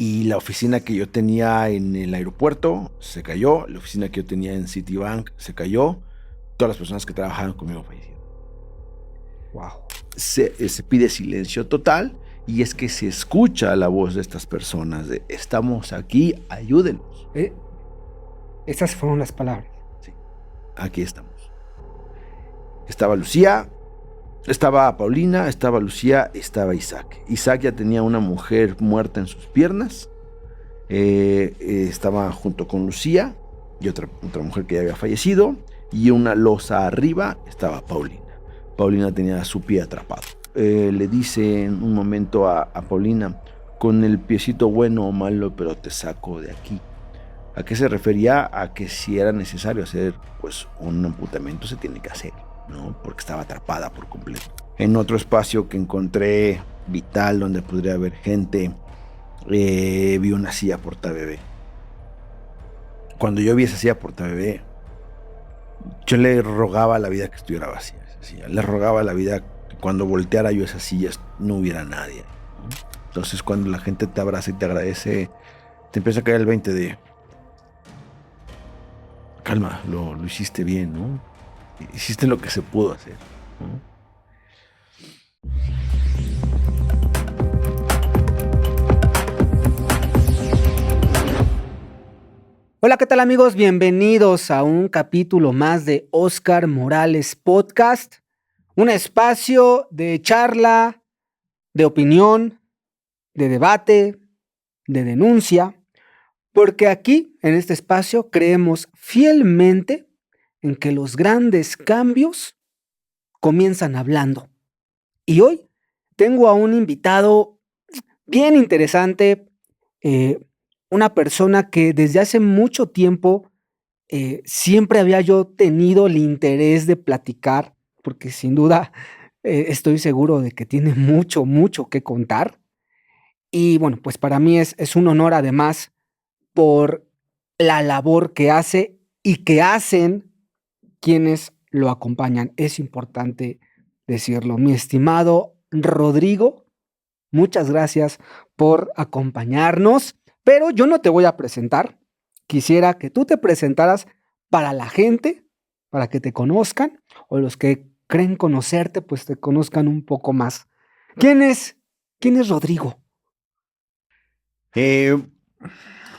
Y la oficina que yo tenía en el aeropuerto se cayó, la oficina que yo tenía en Citibank se cayó, todas las personas que trabajaban conmigo fallecieron. Wow. Se pide silencio total y es que se escucha la voz de estas personas de estamos aquí, ayúdenos. Esas fueron las palabras. Sí, aquí estamos. Estaba Lucía, estaba Paulina, estaba Lucía, estaba Isaac. Isaac ya tenía una mujer muerta en sus piernas. Estaba junto con Lucía y otra mujer que ya había fallecido. Y una losa arriba estaba Paulina. Paulina tenía su pie atrapado. Le dice en un momento a Paulina, con el piecito bueno o malo, pero te saco de aquí. ¿A qué se refería? A que si era necesario hacer pues un amputamiento se tiene que hacer, ¿no? Porque estaba atrapada por completo. En otro espacio que encontré vital donde podría haber gente, vi una silla portabebé. Cuando yo vi esa silla portabebé, yo le rogaba a la vida que estuviera vacía esa silla. Le rogaba a la vida que cuando volteara yo esas sillas no hubiera nadie, ¿no? Entonces cuando la gente te abraza y te agradece, te empieza a caer el 20 de calma, lo hiciste bien, ¿no? Hiciste lo que se pudo hacer, ¿no? Hola, ¿qué tal amigos? Bienvenidos a un capítulo más de Oscar Morales Podcast, un espacio de charla, de opinión, de debate, de denuncia, porque aquí, en este espacio, creemos fielmente en que los grandes cambios comienzan hablando. Y hoy tengo a un invitado bien interesante, una persona que desde hace mucho tiempo siempre había yo tenido el interés de platicar, porque sin duda estoy seguro de que tiene mucho, mucho que contar. Y bueno, pues para mí es un honor además por la labor que hace y que hacen quienes lo acompañan. Es importante decirlo. Mi estimado Rodrigo, muchas gracias por acompañarnos, pero yo no te voy a presentar. Quisiera que tú te presentaras para la gente, para que te conozcan, o los que creen conocerte, pues te conozcan un poco más. ¿Quién es Rodrigo?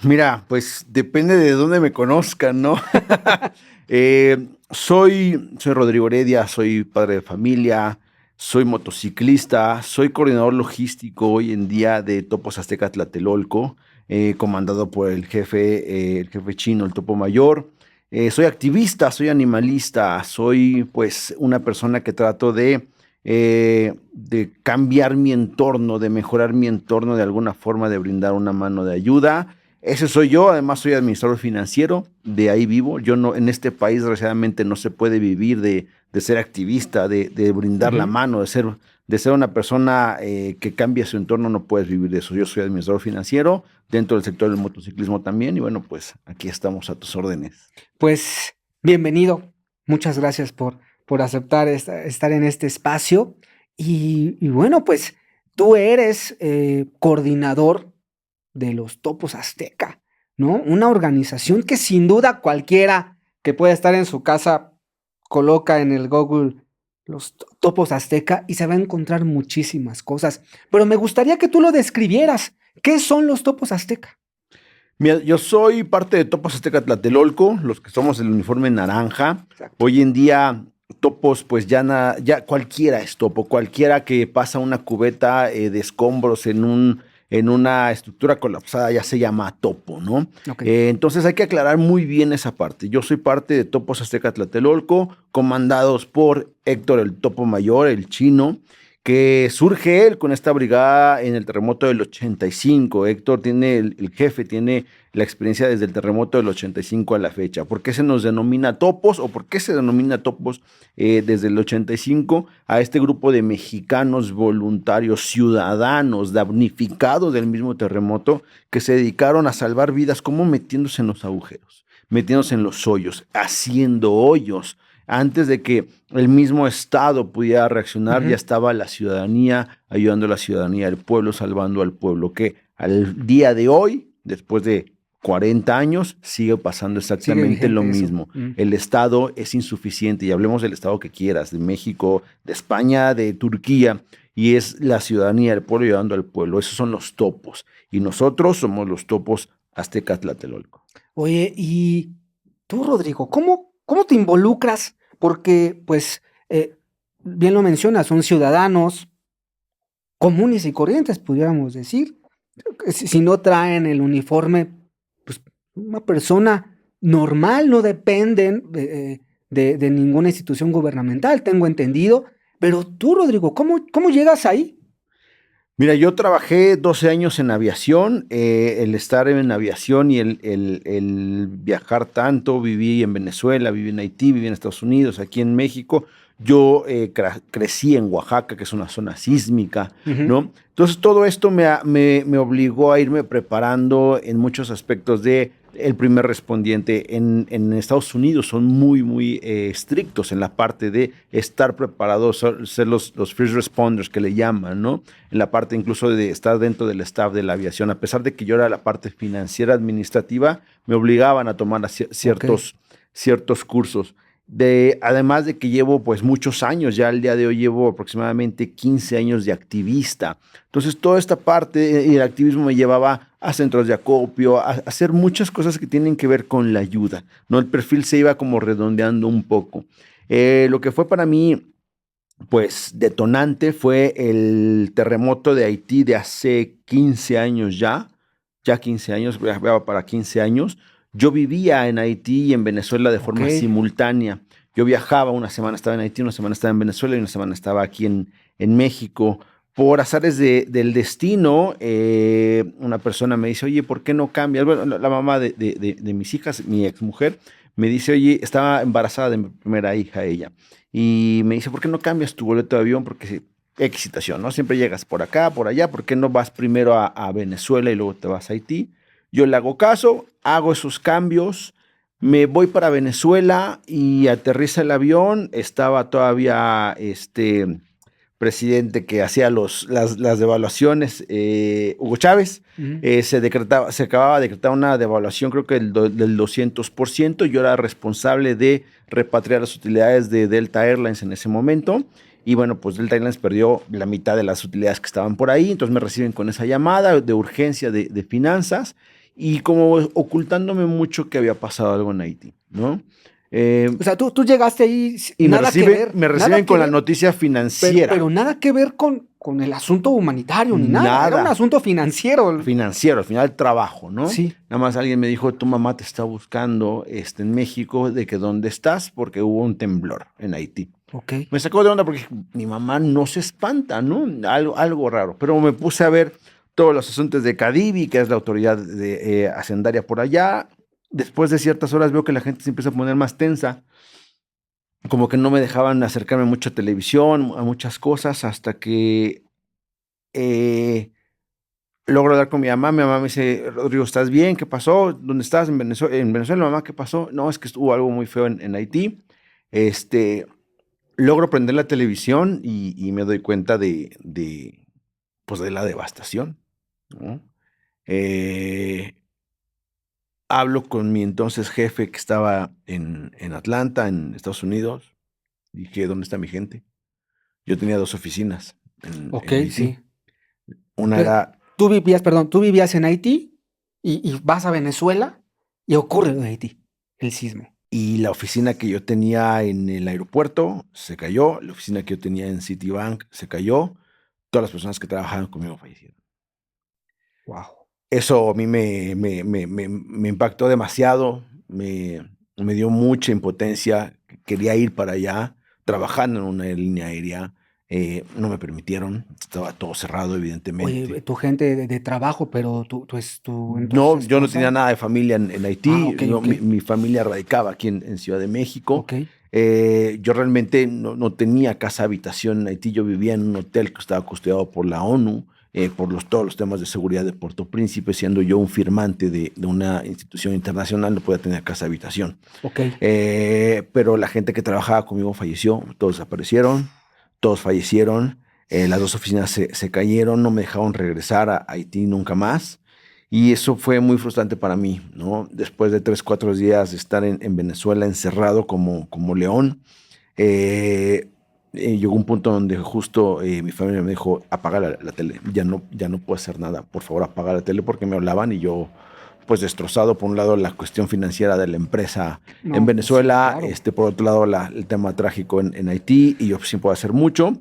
Mira, pues depende de dónde me conozcan, ¿no? Soy Rodrigo Heredia, soy padre de familia, soy motociclista, soy coordinador logístico hoy en día de Topos Azteca Tlatelolco, comandado por el jefe chino, el Topo Mayor. Soy activista, soy animalista, soy pues una persona que trato de cambiar mi entorno, de mejorar mi entorno de alguna forma, de brindar una mano de ayuda. Ese soy yo, además soy administrador financiero, de ahí vivo. Yo no, en este país desgraciadamente no se puede vivir de ser activista, de brindar la mano, de ser una persona que cambia su entorno, no puedes vivir de eso. Yo soy administrador financiero, dentro del sector del motociclismo también, y bueno, pues aquí estamos a tus órdenes. Pues bienvenido, muchas gracias por aceptar estar en este espacio. Y bueno, pues tú eres coordinador de los Topos Azteca, ¿no? Una organización que sin duda cualquiera que pueda estar en su casa coloca en el Google los Topos Azteca y se va a encontrar muchísimas cosas. Pero me gustaría que tú lo describieras. ¿Qué son los Topos Azteca? Mira, yo soy parte de Topos Azteca Tlatelolco, los que somos el uniforme naranja. Exacto. Hoy en día, topos, pues ya cualquiera es topo, cualquiera que pasa una cubeta de escombros en una estructura colapsada ya se llama topo, ¿no? Okay. Entonces hay que aclarar muy bien esa parte. Yo soy parte de Topos Azteca Tlatelolco, comandados por Héctor el Topo Mayor, el chino, que surge él con esta brigada en el terremoto del 85. Héctor tiene, el jefe tiene la experiencia desde el terremoto del 85 a la fecha. ¿Por qué se nos denomina topos o por qué se denomina topos desde el 85 a este grupo de mexicanos voluntarios, ciudadanos, damnificados del mismo terremoto, que se dedicaron a salvar vidas, como metiéndose en los agujeros, metiéndose en los hoyos, haciendo hoyos? Antes de que el mismo Estado pudiera reaccionar, ya estaba la ciudadanía ayudando a la ciudadanía, el pueblo salvando al pueblo, que Al día de hoy, después de 40 años, sigue pasando exactamente lo mismo. El Estado es insuficiente, y hablemos del Estado que quieras, de México, de España, de Turquía, y es la ciudadanía, el pueblo ayudando al pueblo. Esos son los topos, y nosotros somos los topos aztecas tlatelolco. Oye, y tú, Rodrigo, ¿cómo te involucras? Porque, pues, bien lo mencionas, son ciudadanos comunes y corrientes, pudiéramos decir. Si no traen el uniforme, pues una persona normal, no dependen de ninguna institución gubernamental, tengo entendido. Pero tú, Rodrigo, ¿cómo llegas ahí? Mira, yo trabajé 12 años en aviación. El estar en aviación y el viajar tanto, viví en Venezuela, viví en Haití, viví en Estados Unidos, aquí en México. Yo crecí en Oaxaca, que es una zona sísmica, ¿no? Entonces todo esto me obligó a irme preparando en muchos aspectos de el primer respondiente. En Estados Unidos son muy estrictos en la parte de estar preparados, ser los first responders que le llaman, ¿no? En la parte incluso de estar dentro del staff de la aviación. A pesar de que yo era la parte financiera administrativa, me obligaban a tomar ciertos cursos. Además de que llevo pues muchos años, ya al día de hoy llevo aproximadamente 15 años de activista. Entonces toda esta parte y el activismo me llevaba a centros de acopio, a hacer muchas cosas que tienen que ver con la ayuda, ¿no? El perfil se iba como redondeando un poco. Lo que fue para mí pues detonante fue el terremoto de Haití de hace 15 años ya 15 años, va para 15 años. Yo vivía en Haití y en Venezuela de forma simultánea. Yo viajaba, una semana estaba en Haití, una semana estaba en Venezuela y una semana estaba aquí en México. Por azares del destino, una persona me dice, oye, ¿por qué no cambias? Bueno, la mamá de mis hijas, mi exmujer, me dice, oye, estaba embarazada de mi primera hija, ella. Y me dice, ¿por qué no cambias tu boleto de avión? Porque X situación, ¿no? Siempre llegas por acá, por allá, ¿por qué no vas primero a Venezuela y luego te vas a Haití? Yo le hago caso, hago esos cambios, me voy para Venezuela y aterriza el avión. Estaba todavía presidente que hacía las devaluaciones, Hugo Chávez. Se acababa de decretar una devaluación, creo que del 200%. Yo era responsable de repatriar las utilidades de Delta Airlines en ese momento. Y bueno, pues Delta Airlines perdió la mitad de las utilidades que estaban por ahí. Entonces me reciben con esa llamada de urgencia de finanzas y como ocultándome mucho que había pasado algo en Haití, ¿no? O sea, tú llegaste ahí y me reciben con la noticia financiera. Pero nada que ver con el asunto humanitario ni nada. Era un asunto financiero. Financiero, al final trabajo, ¿no? Sí. Nada más alguien me dijo, tu mamá te está buscando en México, de que dónde estás, porque hubo un temblor en Haití. Okay. Me sacó de onda porque mi mamá no se espanta, ¿no? Algo raro. Pero me puse a ver todos los asuntos de Cadivi, que es la autoridad hacendaria por allá. Después de ciertas horas veo que la gente se empieza a poner más tensa, como que no me dejaban acercarme mucho a televisión, a muchas cosas, hasta que logro hablar con mi mamá. Mi mamá me dice, Rodrigo, ¿estás bien? ¿Qué pasó? ¿Dónde estás? En Venezuela, mamá, ¿qué pasó? No, es que hubo algo muy feo en Haití. Logro prender la televisión y me doy cuenta pues de la devastación, ¿no? Hablo con mi entonces jefe que estaba en Atlanta, en Estados Unidos. Dije, ¿dónde está mi gente? Yo tenía 2 oficinas en Haití. Sí. Una era... Tú vivías en Haití y vas a Venezuela y ocurre en Haití el sismo. Y la oficina que yo tenía en el aeropuerto se cayó. La oficina que yo tenía en Citibank se cayó. Todas las personas que trabajaban conmigo fallecieron. Wow. Eso a mí me impactó demasiado, me dio mucha impotencia. Quería ir para allá, trabajando en una línea aérea. No me permitieron, estaba todo cerrado, evidentemente. Oye, tu gente de trabajo, pero tú no, yo no tenía nada de familia en Haití. Okay. Mi familia radicaba aquí en Ciudad de México. Okay. Yo realmente no tenía casa habitación en Haití. Yo vivía en un hotel que estaba custodiado por la ONU, por todos los temas de seguridad de Puerto Príncipe. Siendo yo un firmante de una institución internacional, no podía tener casa habitación. Okay. Pero la gente que trabajaba conmigo falleció, todos desaparecieron, todos fallecieron. Las dos oficinas se cayeron, no me dejaron regresar a Haití nunca más. Y eso fue muy frustrante para mí, ¿no? Después de 3, 4 días de estar en Venezuela encerrado como león, eh, llegó un punto donde justo mi familia me dijo, apaga la tele, ya no puedo hacer nada, por favor apaga la tele, porque me hablaban y yo pues destrozado. Por un lado la cuestión financiera de la empresa en No, pues sí, Venezuela, claro. por otro lado el tema trágico en Haití, y yo sin puedo hacer mucho.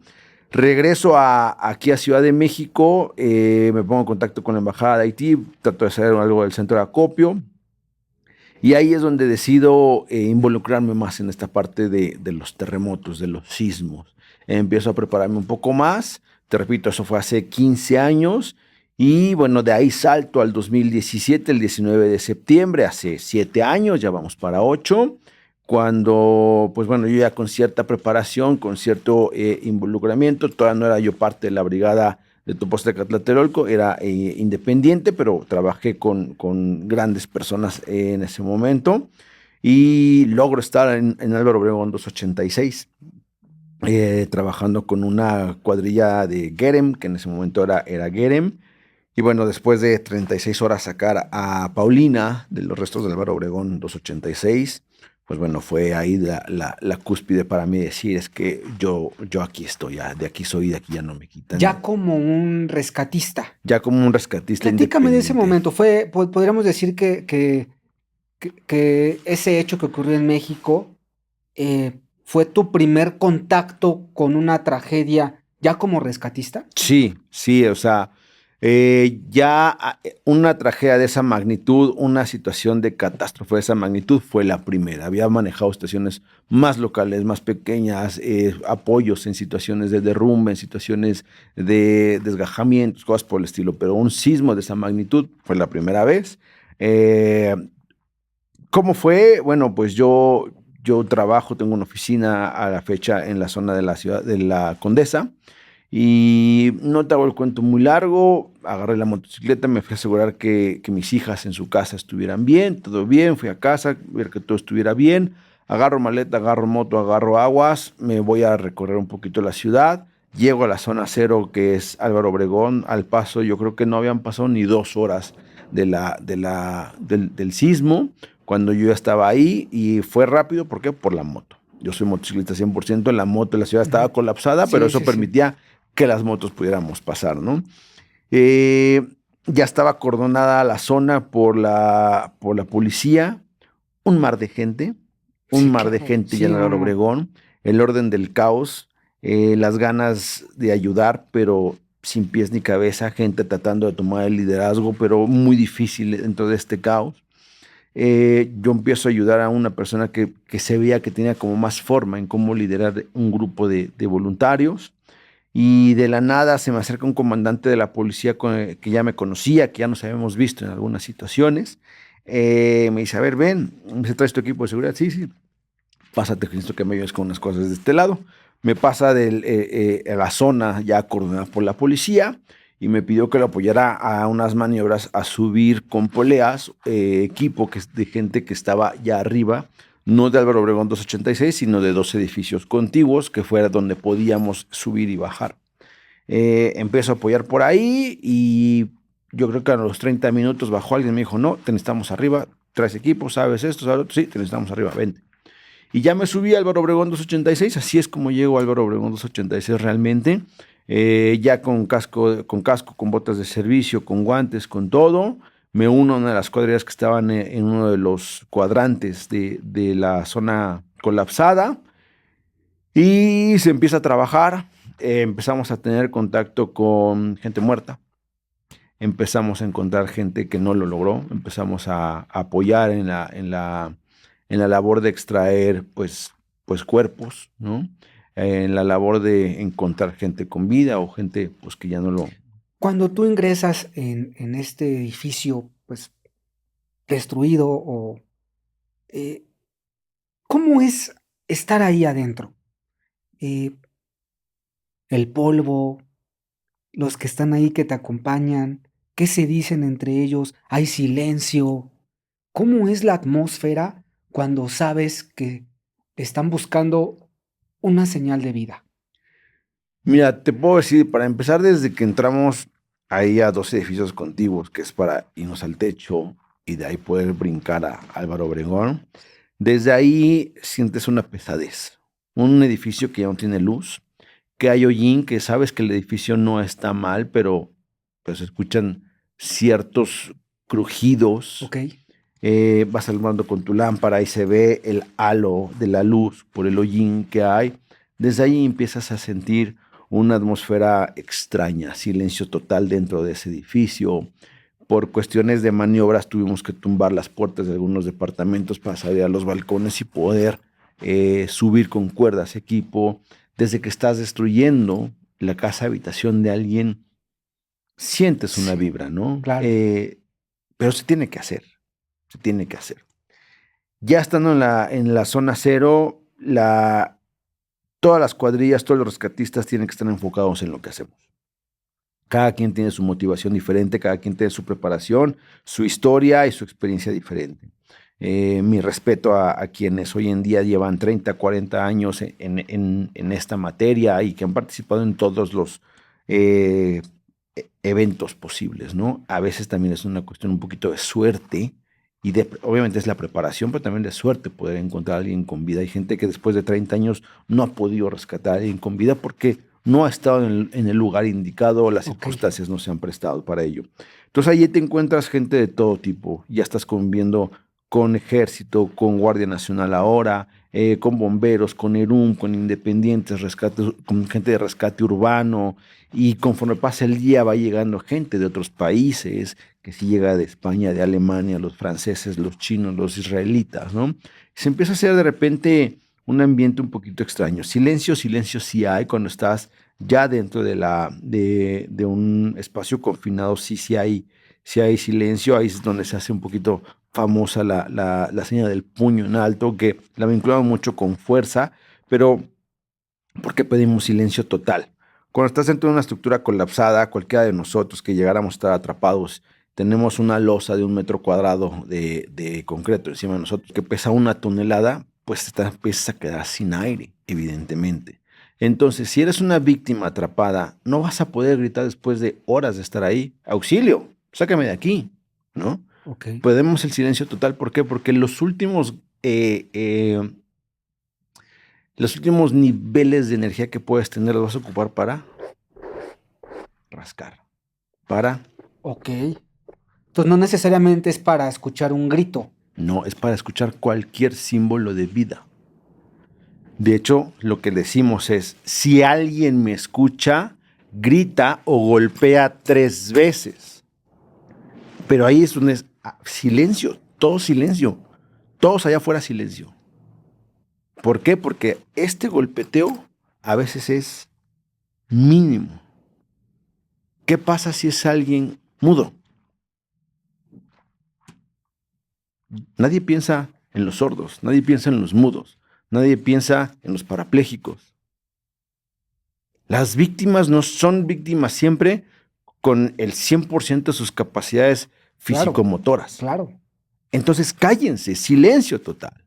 Regreso aquí a Ciudad de México, me pongo en contacto con la Embajada de Haití, trato de hacer algo del centro de acopio, y ahí es donde decido involucrarme más en esta parte de los terremotos, de los sismos. Empiezo a prepararme un poco más, te repito, eso fue hace 15 años, y bueno, de ahí salto al 2017, el 19 de septiembre, hace 7 años, ya vamos para 8, cuando, pues bueno, yo ya con cierta preparación, con cierto involucramiento, todavía no era yo parte de la brigada de Tepoztlán-Tlatelolco, era independiente, pero trabajé con grandes personas en ese momento, y logro estar en Álvaro Obregón 286, trabajando con una cuadrilla de Gerem, que en ese momento era Gerem. Y bueno, después de 36 horas sacar a Paulina de los restos del Álvaro Obregón 286, pues bueno, fue ahí la cúspide para mí decir, es que yo aquí estoy, ya, de aquí soy, de aquí ya no me quitan. Ya como un rescatista. Ya como un rescatista Platícame de ese independiente. momento. Podríamos decir que ese hecho que ocurrió en México fue tu primer contacto con una tragedia ya como rescatista. Sí, sí, o sea, una tragedia de esa magnitud, una situación de catástrofe de esa magnitud fue la primera. Había manejado situaciones más locales, más pequeñas, apoyos en situaciones de derrumbe, en situaciones de desgajamientos, cosas por el estilo, pero un sismo de esa magnitud fue la primera vez. Eh, ¿Cómo fue? Bueno, pues yo trabajo, tengo una oficina a la fecha en la zona de la ciudad de la Condesa. Y no te hago el cuento muy largo, agarré la motocicleta, me fui a asegurar que mis hijas en su casa estuvieran bien, todo bien, fui a casa, ver que todo estuviera bien, agarro maleta, agarro moto, agarro aguas, me voy a recorrer un poquito la ciudad, llego a la zona cero, que es Álvaro Obregón. Al paso, yo creo que no habían pasado ni 2 horas del sismo, cuando yo ya estaba ahí, y fue rápido. ¿Por qué? Por la moto. Yo soy motociclista 100%, la moto de la ciudad estaba Ujú. colapsada, pero Sí, eso sí, sí. permitía que las motos pudiéramos pasar, ¿no? Eh, ya estaba acordonada la zona por la policía, un mar de gente, un Sí, mar de claro. gente ya Sí, en no, el no. Obregón, el orden del caos, las ganas de ayudar, pero sin pies ni cabeza, gente tratando de tomar el liderazgo, pero muy difícil dentro de este caos. Yo empiezo a ayudar a una persona que se veía que tenía como más forma en cómo liderar un grupo de voluntarios, y de la nada se me acerca un comandante de la policía que ya me conocía, que ya nos habíamos visto en algunas situaciones. Me dice, a ver, ven, ¿se traes tu equipo de seguridad? Sí, sí, pásate, que necesito que me ayudes con unas cosas de este lado. Me pasa a la zona ya coordinada por la policía, y me pidió que lo apoyara a unas maniobras, a subir con poleas, equipo de gente que estaba ya arriba, no de Álvaro Obregón 286, sino de 2 edificios contiguos, que fuera donde podíamos subir y bajar. Empiezo a apoyar por ahí, y yo creo que a los 30 minutos bajó alguien y me dijo, no, te necesitamos arriba, traes equipo, sabes esto, sabes lo otro, sí, te necesitamos arriba, vente. Y ya me subí a Álvaro Obregón 286, así es como llego a Álvaro Obregón 286 realmente, ya con casco, con botas de servicio, con guantes, con todo. Me uno a una de las cuadrillas que estaban en uno de los cuadrantes de la zona colapsada, y se empieza a trabajar. Empezamos a tener contacto con gente muerta, empezamos a encontrar gente que no lo logró, empezamos a apoyar en la labor de extraer, pues cuerpos, ¿no? En la labor de encontrar gente con vida, o gente pues que ya no lo... Cuando tú ingresas en este edificio, pues destruido o eh, ¿cómo es estar ahí adentro? Eh, el polvo, los que están ahí que te acompañan, ¿qué se dicen entre ellos? ¿Hay silencio? ¿Cómo es la atmósfera cuando sabes que están buscando una señal de vida? Mira, te puedo decir, para empezar, desde que entramos ahí a 2 edificios contiguos, que es para irnos al techo y de ahí poder brincar a Álvaro Obregón, desde ahí sientes una pesadez. Un edificio que ya no tiene luz, que hay hollín, que sabes que el edificio no está mal, pero pues escuchan ciertos crujidos. Ok. Vas alumbrando con tu lámpara y se ve el halo de la luz por el hollín que hay. Desde ahí empiezas a sentir una atmósfera extraña, silencio total dentro de ese edificio. Por cuestiones de maniobras tuvimos que tumbar las puertas de algunos departamentos para salir a los balcones y poder subir con cuerdas equipo. Desde que estás destruyendo la casa habitación de alguien, sientes una Sí, vibra, ¿no? claro. Pero se tiene que hacer, se tiene que hacer. Ya estando en la zona cero, todas las cuadrillas, todos los rescatistas tienen que estar enfocados en lo que hacemos. Cada quien tiene su motivación diferente, cada quien tiene su preparación, su historia y su experiencia diferente. Mi respeto a quienes hoy en día llevan 30, 40 años en esta materia y que han participado en todos los eventos posibles, ¿no? A veces también es una cuestión un poquito de suerte y obviamente es la preparación, pero también de suerte poder encontrar a alguien con vida. Hay gente que después de 30 años no ha podido rescatar a alguien con vida porque no ha estado en el lugar indicado o las circunstancias no se han prestado para ello. Entonces ahí te encuentras gente de todo tipo, ya estás conviviendo con ejército, con Guardia Nacional ahora, con bomberos, con ERUM, con independientes, con gente de rescate urbano, y conforme pasa el día va llegando gente de otros países, que sí llega de España, de Alemania, los franceses, los chinos, los israelitas, ¿no? Se empieza a hacer de repente un ambiente un poquito extraño. Silencio sí hay cuando estás ya dentro de un espacio confinado, sí hay silencio. Ahí es donde se hace un poquito famosa la señal del puño en alto, que la vinculamos mucho con fuerza, pero porque pedimos silencio total. Cuando estás dentro de una estructura colapsada, cualquiera de nosotros que llegáramos a estar atrapados, tenemos una losa de 1 metro cuadrado de concreto encima de nosotros que pesa 1 tonelada, pues te empiezas a quedar sin aire, evidentemente. Entonces, si eres una víctima atrapada, no vas a poder gritar después de horas de estar ahí, auxilio, sácame de aquí, ¿no? Ok. Podemos el silencio total, ¿por qué? Porque los últimos niveles de energía que puedes tener los vas a ocupar para rascar, para... Ok. Entonces no necesariamente es para escuchar un grito. No, es para escuchar cualquier símbolo de vida. De hecho, lo que decimos es, si alguien me escucha, grita o golpea 3 veces. Pero ahí es donde es silencio, todo silencio. Todos allá afuera silencio. ¿Por qué? Porque este golpeteo a veces es mínimo. ¿Qué pasa si es alguien mudo? Nadie piensa en los sordos, nadie piensa en los mudos, nadie piensa en los parapléjicos. Las víctimas no son víctimas siempre con el 100% de sus capacidades físico-motoras. Claro. Entonces cállense, silencio total.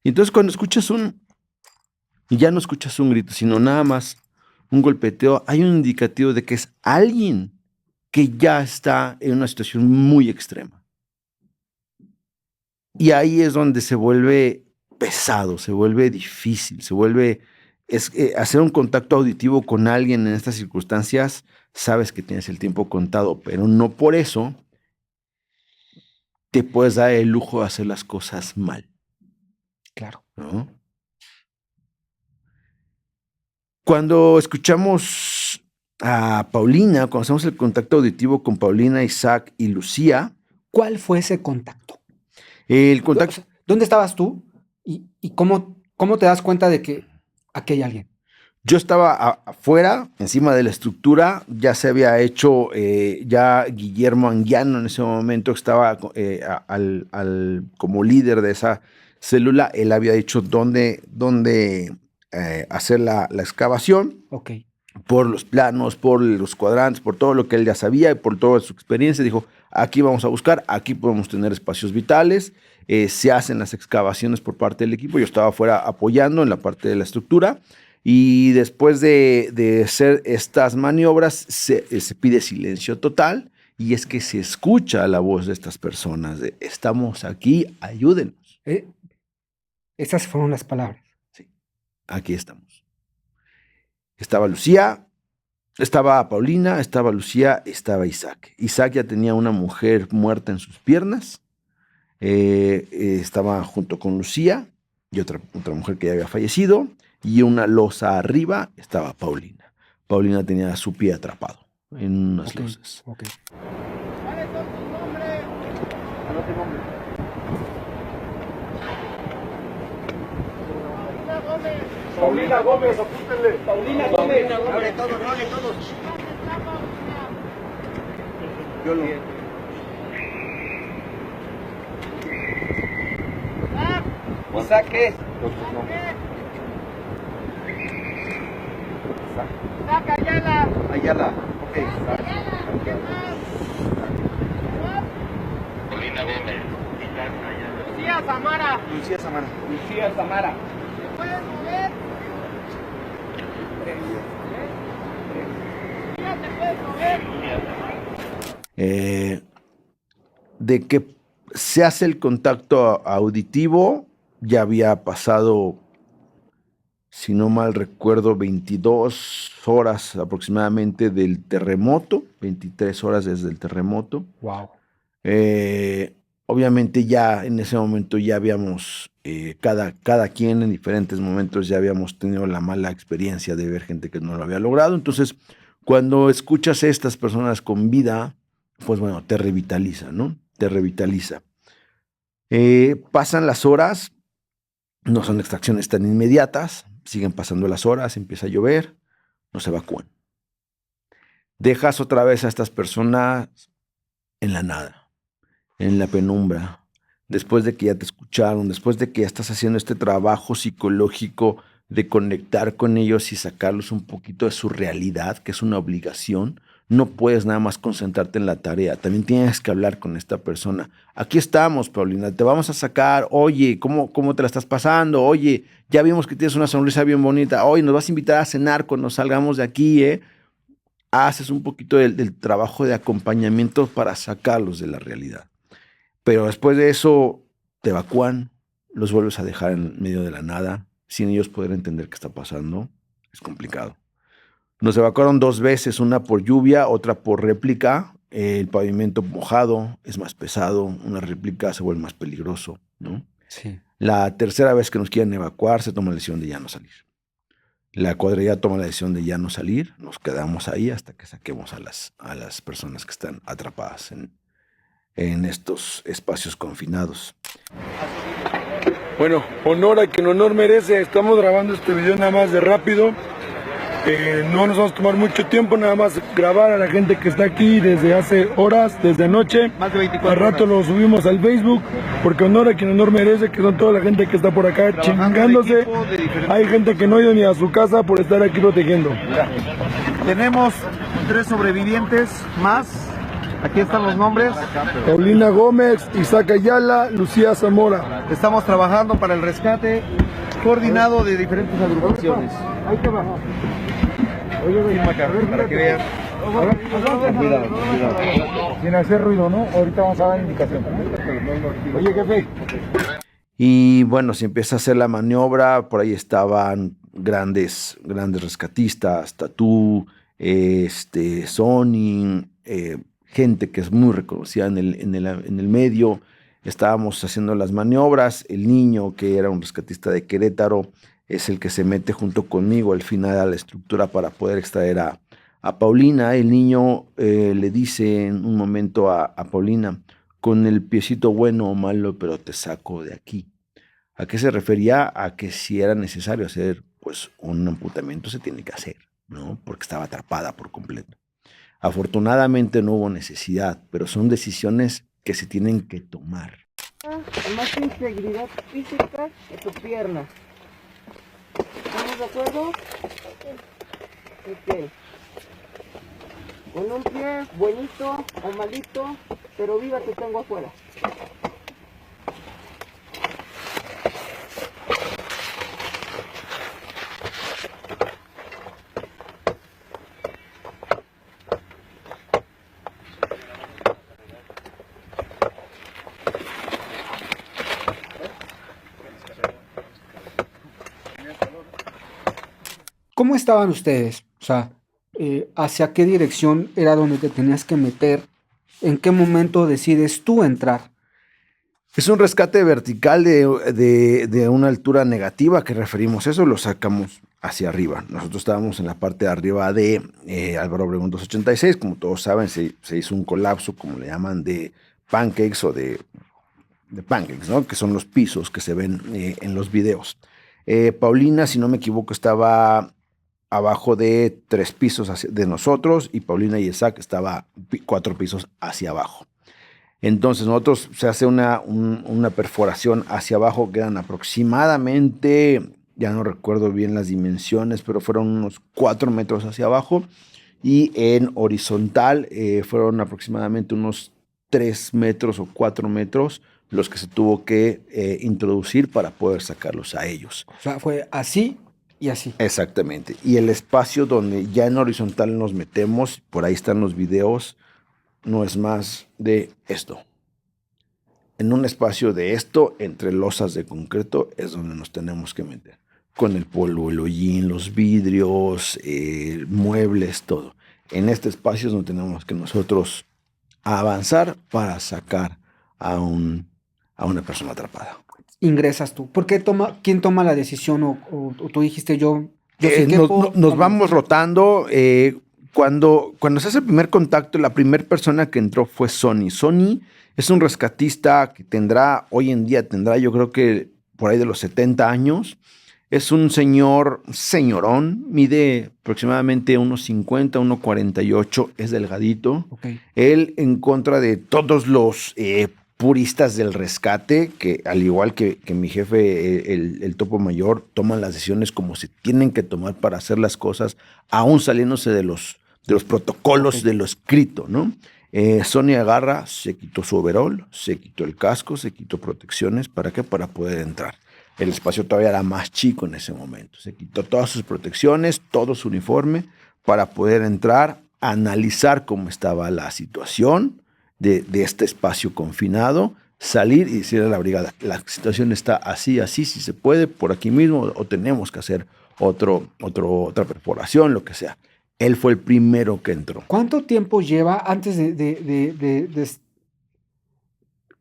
Y entonces cuando escuchas y ya no escuchas un grito, sino nada más un golpeteo, hay un indicativo de que es alguien que ya está en una situación muy extrema. Y ahí es donde se vuelve pesado, se vuelve difícil, hacer un contacto auditivo con alguien en estas circunstancias, sabes que tienes el tiempo contado, pero no por eso te puedes dar el lujo de hacer las cosas mal. Claro. ¿No? Cuando escuchamos a Paulina, cuando hacemos el contacto auditivo con Paulina, Isaac y Lucía. ¿Cuál fue ese contacto? El contacto. O sea, ¿dónde estabas tú? ¿Y cómo te das cuenta de que aquí hay alguien? Yo estaba afuera, encima de la estructura, ya se había hecho, ya Guillermo Anguiano en ese momento estaba como líder de esa célula, él había dicho dónde hacer la excavación. Ok. Por los planos, por los cuadrantes, por todo lo que él ya sabía y por toda su experiencia, dijo, aquí vamos a buscar, aquí podemos tener espacios vitales, se hacen las excavaciones por parte del equipo, yo estaba afuera apoyando en la parte de la estructura, Y después de hacer estas maniobras, se pide silencio total y es que se escucha la voz de estas personas de estamos aquí, ayúdenos. Esas fueron las palabras. Sí, aquí estamos. Estaba Lucía, estaba Paulina, estaba Lucía, estaba Isaac. Isaac ya tenía una mujer muerta en sus piernas. Estaba junto con Lucía y otra mujer que ya había fallecido. Y una losa arriba estaba Paulina. Paulina tenía su pie atrapado en unas losas. Okay. ¿Cuáles son tus nombres? Anote nombre. Paulina Gómez, apúntenle. Paulina Gómez. Hable todos. Yo lo. Isaac, ¿qué? Isaac Ayala. Ayala. Ok. ¿Qué más? Paulina Gómez. Lucía Samara. Lucía Samara. Lucía Samara. ¿Me puedes mover? Lucía, ¿te puedes mover? De que se hace el contacto auditivo, ya había pasado, si no mal recuerdo, 22 horas aproximadamente del terremoto, 23 horas desde el terremoto. Wow. Obviamente ya en ese momento ya habíamos, cada quien en diferentes momentos ya habíamos tenido la mala experiencia de ver gente que no lo había logrado. Entonces, cuando escuchas a estas personas con vida, pues bueno, te revitaliza, ¿no? Te revitaliza. Pasan las horas, no son extracciones tan inmediatas, siguen pasando las horas, empieza a llover, nos evacúan. Dejas otra vez a estas personas en la nada, en la penumbra, después de que ya te escucharon, después de que ya estás haciendo este trabajo psicológico de conectar con ellos y sacarlos un poquito de su realidad, que es una obligación. No puedes nada más concentrarte en la tarea, también tienes que hablar con esta persona. Aquí estamos, Paulina, te vamos a sacar, oye, ¿cómo te la estás pasando? Oye, ya vimos que tienes una sonrisa bien bonita, oye, nos vas a invitar a cenar cuando salgamos de aquí, ¿eh? Haces un poquito del trabajo de acompañamiento para sacarlos de la realidad. Pero después de eso, te evacúan, los vuelves a dejar en medio de la nada, sin ellos poder entender qué está pasando. Es complicado. Nos evacuaron 2 veces, una por lluvia, otra por réplica. El pavimento mojado es más pesado, una réplica se vuelve más peligroso, ¿no? Sí. La tercera vez que nos quieren evacuar, se toma la decisión de ya no salir. La cuadrilla toma la decisión de ya no salir, nos quedamos ahí hasta que saquemos a las personas que están atrapadas en estos espacios confinados. Bueno, honor a quien honor merece. Estamos grabando este video nada más de rápido. No nos vamos a tomar mucho tiempo, nada más grabar a la gente que está aquí desde hace horas, desde anoche. Más de 24 Al rato horas. lo subimos al Facebook, porque honor a quien honor merece, que son toda la gente que está por acá chingándose. Hay gente que no ha ido ni a su casa por estar aquí protegiendo. Tenemos 3 sobrevivientes más. Aquí están los nombres. Paulina Gómez, Isaac Ayala, Lucía Zamora. Estamos trabajando para el rescate coordinado de diferentes agrupaciones. Ahí te va. Firma acá, para que vean. Cuidado. Sin hacer ruido, ¿no? Ahorita vamos a dar indicación. Oye, jefe. Y bueno, se empieza a hacer la maniobra, por ahí estaban grandes rescatistas, Tatú, Sony, gente que es muy reconocida en el medio. Estábamos haciendo las maniobras, el niño que era un rescatista de Querétaro es el que se mete junto conmigo al final a la estructura para poder extraer a Paulina. El niño le dice en un momento a Paulina, con el piecito bueno o malo, pero te saco de aquí. ¿A qué se refería? A que si era necesario hacer pues un amputamiento se tiene que hacer, ¿no? Porque estaba atrapada por completo. Afortunadamente no hubo necesidad, pero son decisiones que se tienen que tomar. Más integridad física que tu pierna. ¿Estamos de acuerdo? Ok. Con un pie buenito o malito, pero viva te tengo afuera. ¿cómo estaban ustedes? O sea, ¿hacia qué dirección era donde te tenías que meter? ¿En qué momento decides tú entrar? Es un rescate vertical de una altura negativa que referimos eso, lo sacamos hacia arriba. Nosotros estábamos en la parte de arriba de Álvaro Obregón 286, como todos saben, se hizo un colapso, como le llaman, de pancakes o de pancakes, ¿no? Que son los pisos que se ven en los videos. Paulina, si no me equivoco, estaba abajo de 3 pisos de nosotros y Paulina y Isaac estaba 4 pisos hacia abajo. Entonces nosotros se hace una perforación hacia abajo que eran aproximadamente, ya no recuerdo bien las dimensiones, pero fueron unos 4 metros hacia abajo y en horizontal fueron aproximadamente unos 3 metros o 4 metros los que se tuvo que introducir para poder sacarlos a ellos. O sea, fue así y así. Exactamente. Y el espacio donde ya en horizontal nos metemos, por ahí están los videos, no es más de esto. En un espacio de esto, entre losas de concreto, es donde nos tenemos que meter. Con el polvo, el hollín, los vidrios, muebles, todo. En este espacio es donde tenemos que nosotros avanzar para sacar a una persona atrapada. Ingresas tú. ¿Quién toma la decisión? ¿O tú dijiste yo sí quepo? Nos vamos rotando. Cuando se hace el primer contacto, la primera persona que entró fue Sonny. Sonny es un rescatista que hoy en día tendrá yo creo que por ahí de los 70 años. Es un señorón, mide aproximadamente unos 50, 1,48, es delgadito. Okay. Él, en contra de todos los puristas del rescate, que al igual que mi jefe, el topo mayor, toman las decisiones como se tienen que tomar para hacer las cosas, aún saliéndose de los protocolos de lo escrito, ¿no? Sonny agarra, se quitó su overol, se quitó el casco, se quitó protecciones. ¿Para qué? Para poder entrar. El espacio todavía era más chico en ese momento. Se quitó todas sus protecciones, todo su uniforme, para poder entrar, analizar cómo estaba la situación de este espacio confinado, salir y decirle a la brigada, la situación está así, si se puede, por aquí mismo, o tenemos que hacer otra perforación, lo que sea. Él fue el primero que entró. ¿Cuánto tiempo lleva antes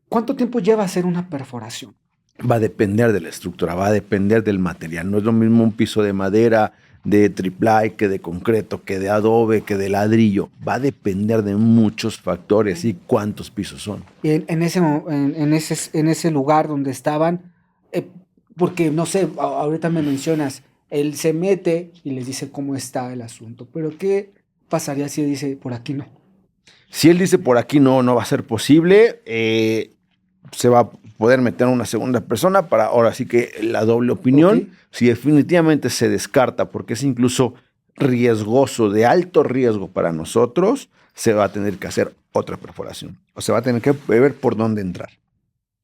¿cuánto tiempo lleva hacer una perforación? Va a depender de la estructura, va a depender del material. No es lo mismo un piso de madera, de triplay, que de concreto, que de adobe, que de ladrillo. Va a depender de muchos factores y cuántos pisos son. En ese lugar donde estaban, porque no sé, ahorita me mencionas, él se mete y les dice cómo está el asunto, pero ¿qué pasaría si él dice por aquí no? Si él dice por aquí no va a ser posible, se va a poder meter a una segunda persona para ahora sí que la doble opinión. Okay. Si definitivamente se descarta porque es incluso riesgoso, de alto riesgo para nosotros, se va a tener que hacer otra perforación. O se va a tener que ver por dónde entrar.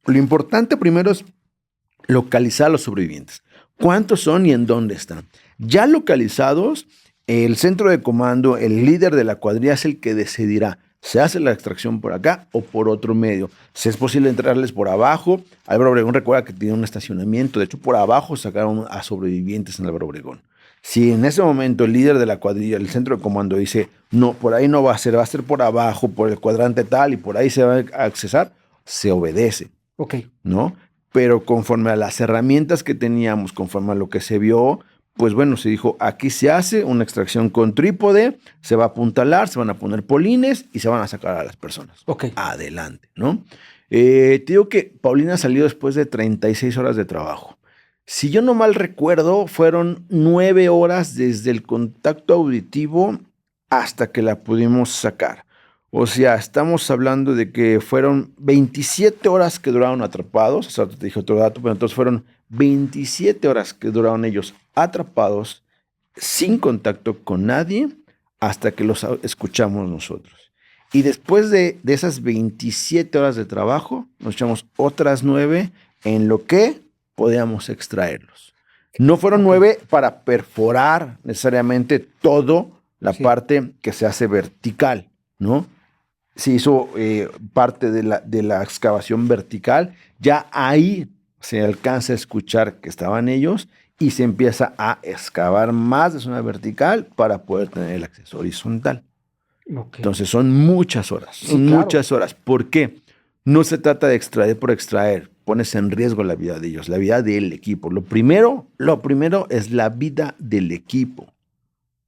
Lo importante primero es localizar a los sobrevivientes. ¿Cuántos son y en dónde están? Ya localizados, el centro de comando, el líder de la cuadrilla es el que decidirá. ¿Se hace la extracción por acá o por otro medio? Si es posible entrarles por abajo. Álvaro Obregón recuerda que tiene un estacionamiento. De hecho, por abajo sacaron a sobrevivientes en Álvaro Obregón. Si en ese momento el líder de la cuadrilla, el centro de comando, dice, no, por ahí no va a ser por abajo, por el cuadrante tal, y por ahí se va a accesar, se obedece. Ok. ¿No? Pero conforme a las herramientas que teníamos, conforme a lo que se vio, pues bueno, se dijo, aquí se hace una extracción con trípode, se va a apuntalar, se van a poner polines y se van a sacar a las personas. Ok. Adelante, ¿no? Te digo que Paulina salió después de 36 horas de trabajo. Si yo no mal recuerdo, fueron 9 horas desde el contacto auditivo hasta que la pudimos sacar. O sea, estamos hablando de que fueron 27 horas que duraron atrapados. O sea, te dije otro dato, pero entonces fueron 27 horas que duraron ellos atrapados, sin contacto con nadie, hasta que los escuchamos nosotros. Y después de esas 27 horas de trabajo, nos echamos otras 9 en lo que podíamos extraerlos. No fueron 9 para perforar necesariamente toda la parte que se hace vertical, ¿no? Se hizo parte de la excavación vertical. Ya ahí se alcanza a escuchar que estaban ellos y se empieza a excavar más de zona vertical para poder tener el acceso horizontal. Ok. Entonces son muchas horas, Sí, son claro. muchas horas. ¿Por qué? No se trata de extraer por extraer, pones en riesgo la vida de ellos, la vida del equipo. Lo primero es la vida del equipo.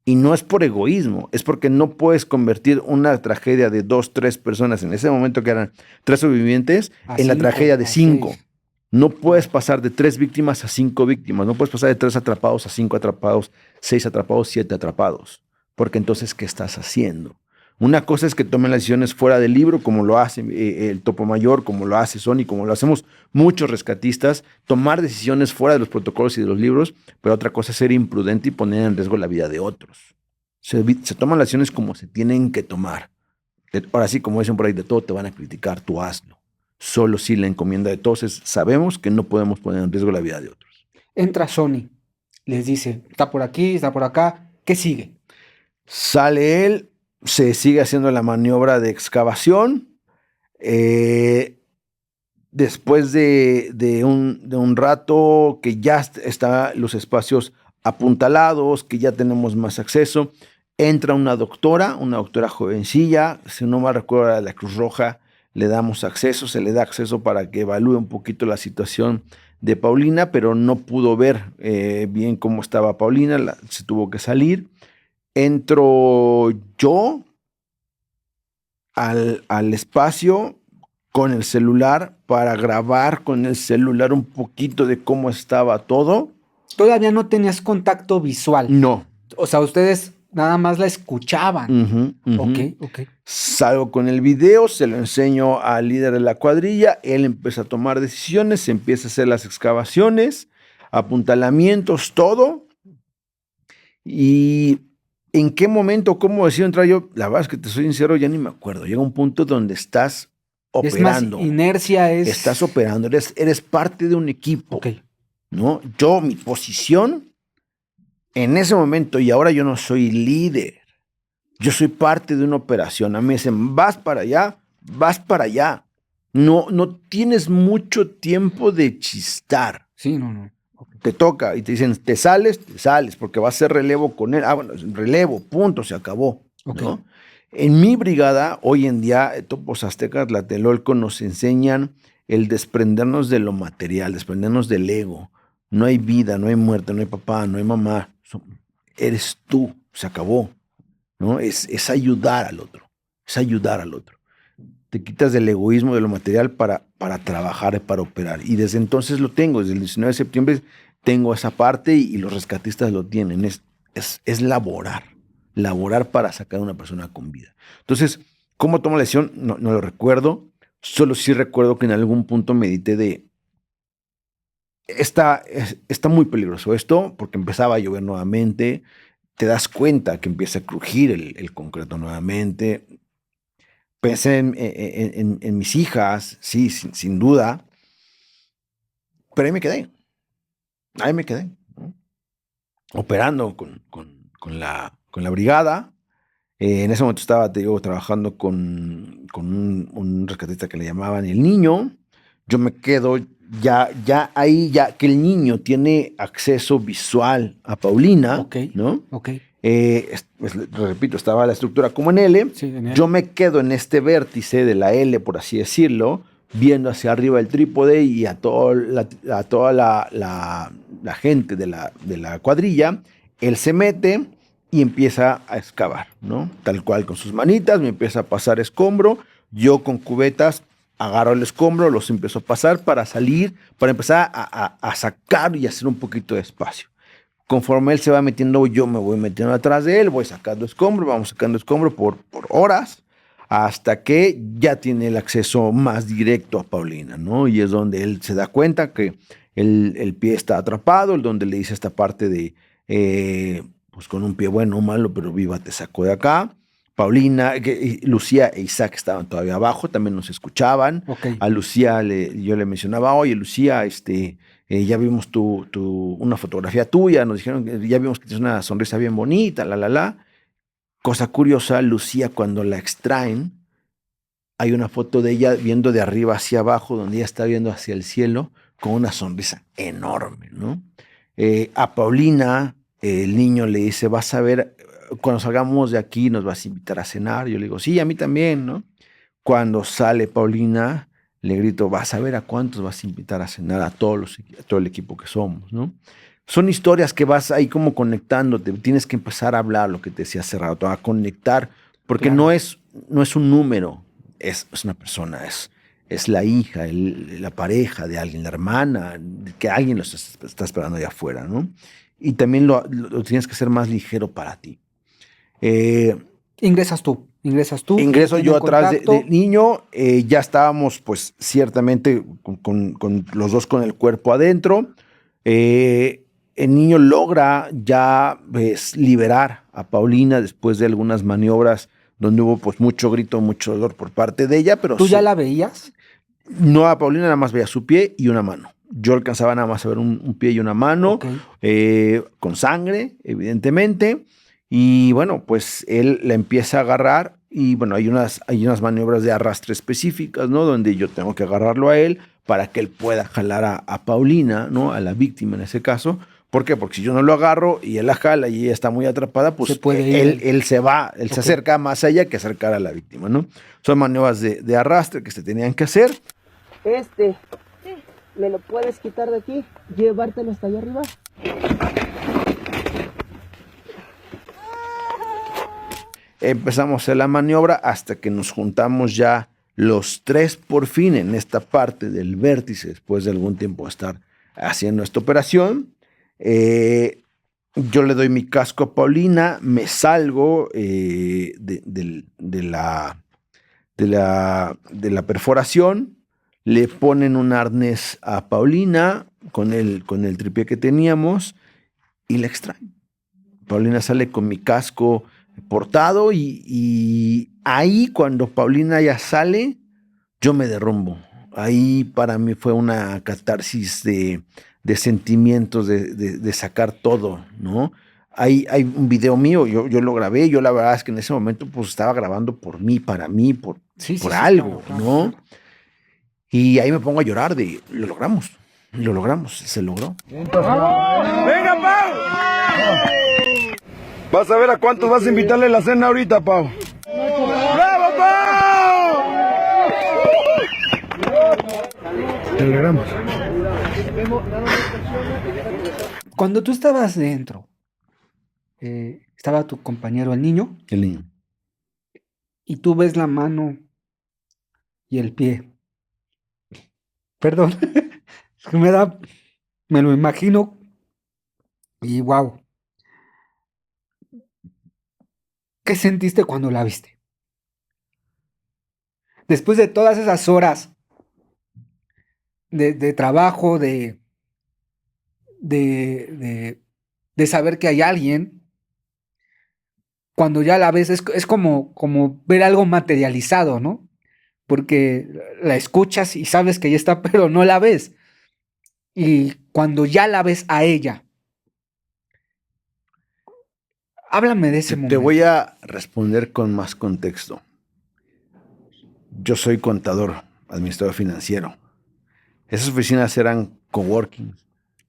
Y no es por egoísmo, es porque no puedes convertir una tragedia de 2, 3 personas, en ese momento que eran 3 sobrevivientes, A en la 5, tragedia de a 5. 6. No puedes pasar de 3 víctimas a 5 víctimas, no puedes pasar de 3 atrapados a 5 atrapados, 6 atrapados, 7 atrapados. Porque entonces, ¿qué estás haciendo? Una cosa es que tomen las decisiones fuera del libro, como lo hace el Topo Mayor, como lo hace Sony, como lo hacemos muchos rescatistas, tomar decisiones fuera de los protocolos y de los libros, pero otra cosa es ser imprudente y poner en riesgo la vida de otros. Se toman las decisiones como se tienen que tomar. Ahora sí, como dicen por ahí, de todo te van a criticar, tú hazlo. Solo si la encomienda de todos es, sabemos que no podemos poner en riesgo la vida de otros. Entra Sony, les dice, está por aquí, está por acá, ¿qué sigue? Sale él, se sigue haciendo la maniobra de excavación. Después de un rato que ya están los espacios apuntalados, que ya tenemos más acceso, entra una doctora jovencilla, si no me recuerdo de la Cruz Roja, le damos acceso, se le da acceso para que evalúe un poquito la situación de Paulina, pero no pudo ver bien cómo estaba Paulina, se tuvo que salir. Entro yo al espacio con el celular para grabar con el celular un poquito de cómo estaba todo. Todavía no tenías contacto visual. No. O sea, ustedes nada más la escuchaban. Ok. Salgo con el video, se lo enseño al líder de la cuadrilla, él empieza a tomar decisiones, se empieza a hacer las excavaciones, apuntalamientos, todo. Y en qué momento, cómo decido entrar yo, la verdad es que te soy sincero, ya ni me acuerdo. Llega un punto donde estás operando. Es más, inercia es... Estás operando, eres parte de un equipo. Ok. ¿No? Yo, mi posición en ese momento, y ahora yo no soy líder, yo soy parte de una operación. A mí me dicen, vas para allá. No tienes mucho tiempo de chistar. Sí, no. Okay. Te toca y te dicen, te sales, porque va a ser relevo con él. Bueno, relevo, punto, se acabó. Okay. ¿No? En mi brigada, hoy en día, Topos Aztecas, Tlatelolco, nos enseñan el desprendernos de lo material, desprendernos del ego. No hay vida, no hay muerte, no hay papá, no hay mamá. Eres tú, se acabó. ¿No? Es ayudar al otro, Te quitas del egoísmo de lo material para trabajar, para operar. Y desde entonces lo tengo, desde el 19 de septiembre tengo esa parte y los rescatistas lo tienen. Es laborar para sacar a una persona con vida. Entonces, ¿cómo tomo la decisión? No lo recuerdo, solo sí recuerdo que en algún punto medité de, está muy peligroso esto, porque empezaba a llover nuevamente, te das cuenta que empieza a crujir el concreto nuevamente. Pensé en mis hijas, sí, sin duda, pero ahí me quedé, ¿no? Operando con la brigada. En ese momento estaba, te digo, trabajando con un rescatista que le llamaban El Niño. Yo me quedo ya que el niño tiene acceso visual a Paulina, Okay. ¿no? Ok. Pues, repito, estaba la estructura como en L. Sí, en L. Yo me quedo en este vértice de la L, por así decirlo, viendo hacia arriba el trípode y a toda la gente de la cuadrilla. Él se mete y empieza a excavar, ¿no? Tal cual, con sus manitas, me empieza a pasar escombro. Yo con cubetas agarro el escombro, los empiezo a pasar para salir, para empezar a sacar y hacer un poquito de espacio. Conforme él se va metiendo, yo me voy metiendo atrás de él, voy sacando escombro, vamos sacando escombro por horas, hasta que ya tiene el acceso más directo a Paulina, ¿no? Y es donde él se da cuenta que el pie está atrapado, el donde le dice esta parte de, pues con un pie bueno o malo, pero viva te sacó de acá. Paulina, Lucía e Isaac estaban todavía abajo, también nos escuchaban. Okay. A Lucía yo le mencionaba, oye Lucía, ya vimos una fotografía tuya, nos dijeron que ya vimos que tienes una sonrisa bien bonita, Cosa curiosa, Lucía cuando la extraen, hay una foto de ella viendo de arriba hacia abajo, donde ella está viendo hacia el cielo, con una sonrisa enorme, ¿no? A Paulina, el niño le dice, vas a ver, cuando salgamos de aquí nos vas a invitar a cenar. Yo le digo, sí, a mí también, ¿no? Cuando sale Paulina, le grito, vas a ver a cuántos vas a invitar a cenar, a todo el equipo que somos, ¿no? Son historias que vas ahí como conectándote, tienes que empezar a hablar, lo que te decía hace rato, a conectar, porque Claro. no es un número, es una persona, es la hija, la pareja de alguien, la hermana, que alguien lo está esperando allá afuera, ¿no? Y también lo tienes que hacer más ligero para ti. Ingresas tú. Ingreso yo tienen atrás contacto. del niño, ya estábamos pues ciertamente con los dos con el cuerpo adentro. El niño logra ya liberar a Paulina después de algunas maniobras donde hubo pues mucho grito, mucho dolor por parte de ella, pero ¿Tú ya la veías? no, a Paulina nada más veía su pie y una mano. Yo alcanzaba nada más a ver un pie y una mano, Ok. con sangre, evidentemente. Y bueno, pues él la empieza a agarrar y bueno, hay unas maniobras de arrastre específicas, ¿no? Donde yo tengo que agarrarlo a él para que él pueda jalar a Paulina, ¿no? A la víctima en ese caso. ¿Por qué? Porque si yo no lo agarro y él la jala y ella está muy atrapada, pues Se puede ir. él se va, él Ok. se acerca más a ella que acercar a la víctima, ¿no? Son maniobras de arrastre que se tenían que hacer. ¿Me lo puedes quitar de aquí? ¿Llevártelo hasta allá arriba? Empezamos a hacer la maniobra hasta que nos juntamos ya los tres por fin en esta parte del vértice, después de algún tiempo de estar haciendo esta operación. Yo le doy mi casco a Paulina, me salgo de la perforación, le ponen un arnés a Paulina con el tripié que teníamos y la extraen. Paulina sale con mi casco portado y ahí cuando Paulina ya sale, yo me derrumbo. Ahí para mí fue una catarsis de sentimientos, de sacar todo, ¿no? Hay un video mío, yo lo grabé, yo la verdad es que en ese momento pues estaba grabando por mí, para mí, por algo, claro, ¿no? claro. Y ahí me pongo a llorar lo logramos, se logró. ¡Venga, Pau! Vas a ver a cuántos vas a invitarle la cena ahorita, Pau. ¡Bravo, Pau! Te logramos. Cuando tú estabas dentro, estaba tu compañero, el niño, El niño. y tú ves la mano y el pie. Perdón, es que me lo imagino y wow. ¿Qué sentiste cuando la viste? Después de todas esas horas de trabajo, de saber que hay alguien, cuando ya la ves es como ver algo materializado, ¿no? Porque la escuchas y sabes que ya está, pero no la ves. Y cuando ya la ves a ella, háblame de ese Te momento. voy a responder con más contexto. Yo soy contador, administrador financiero. Esas oficinas eran coworking.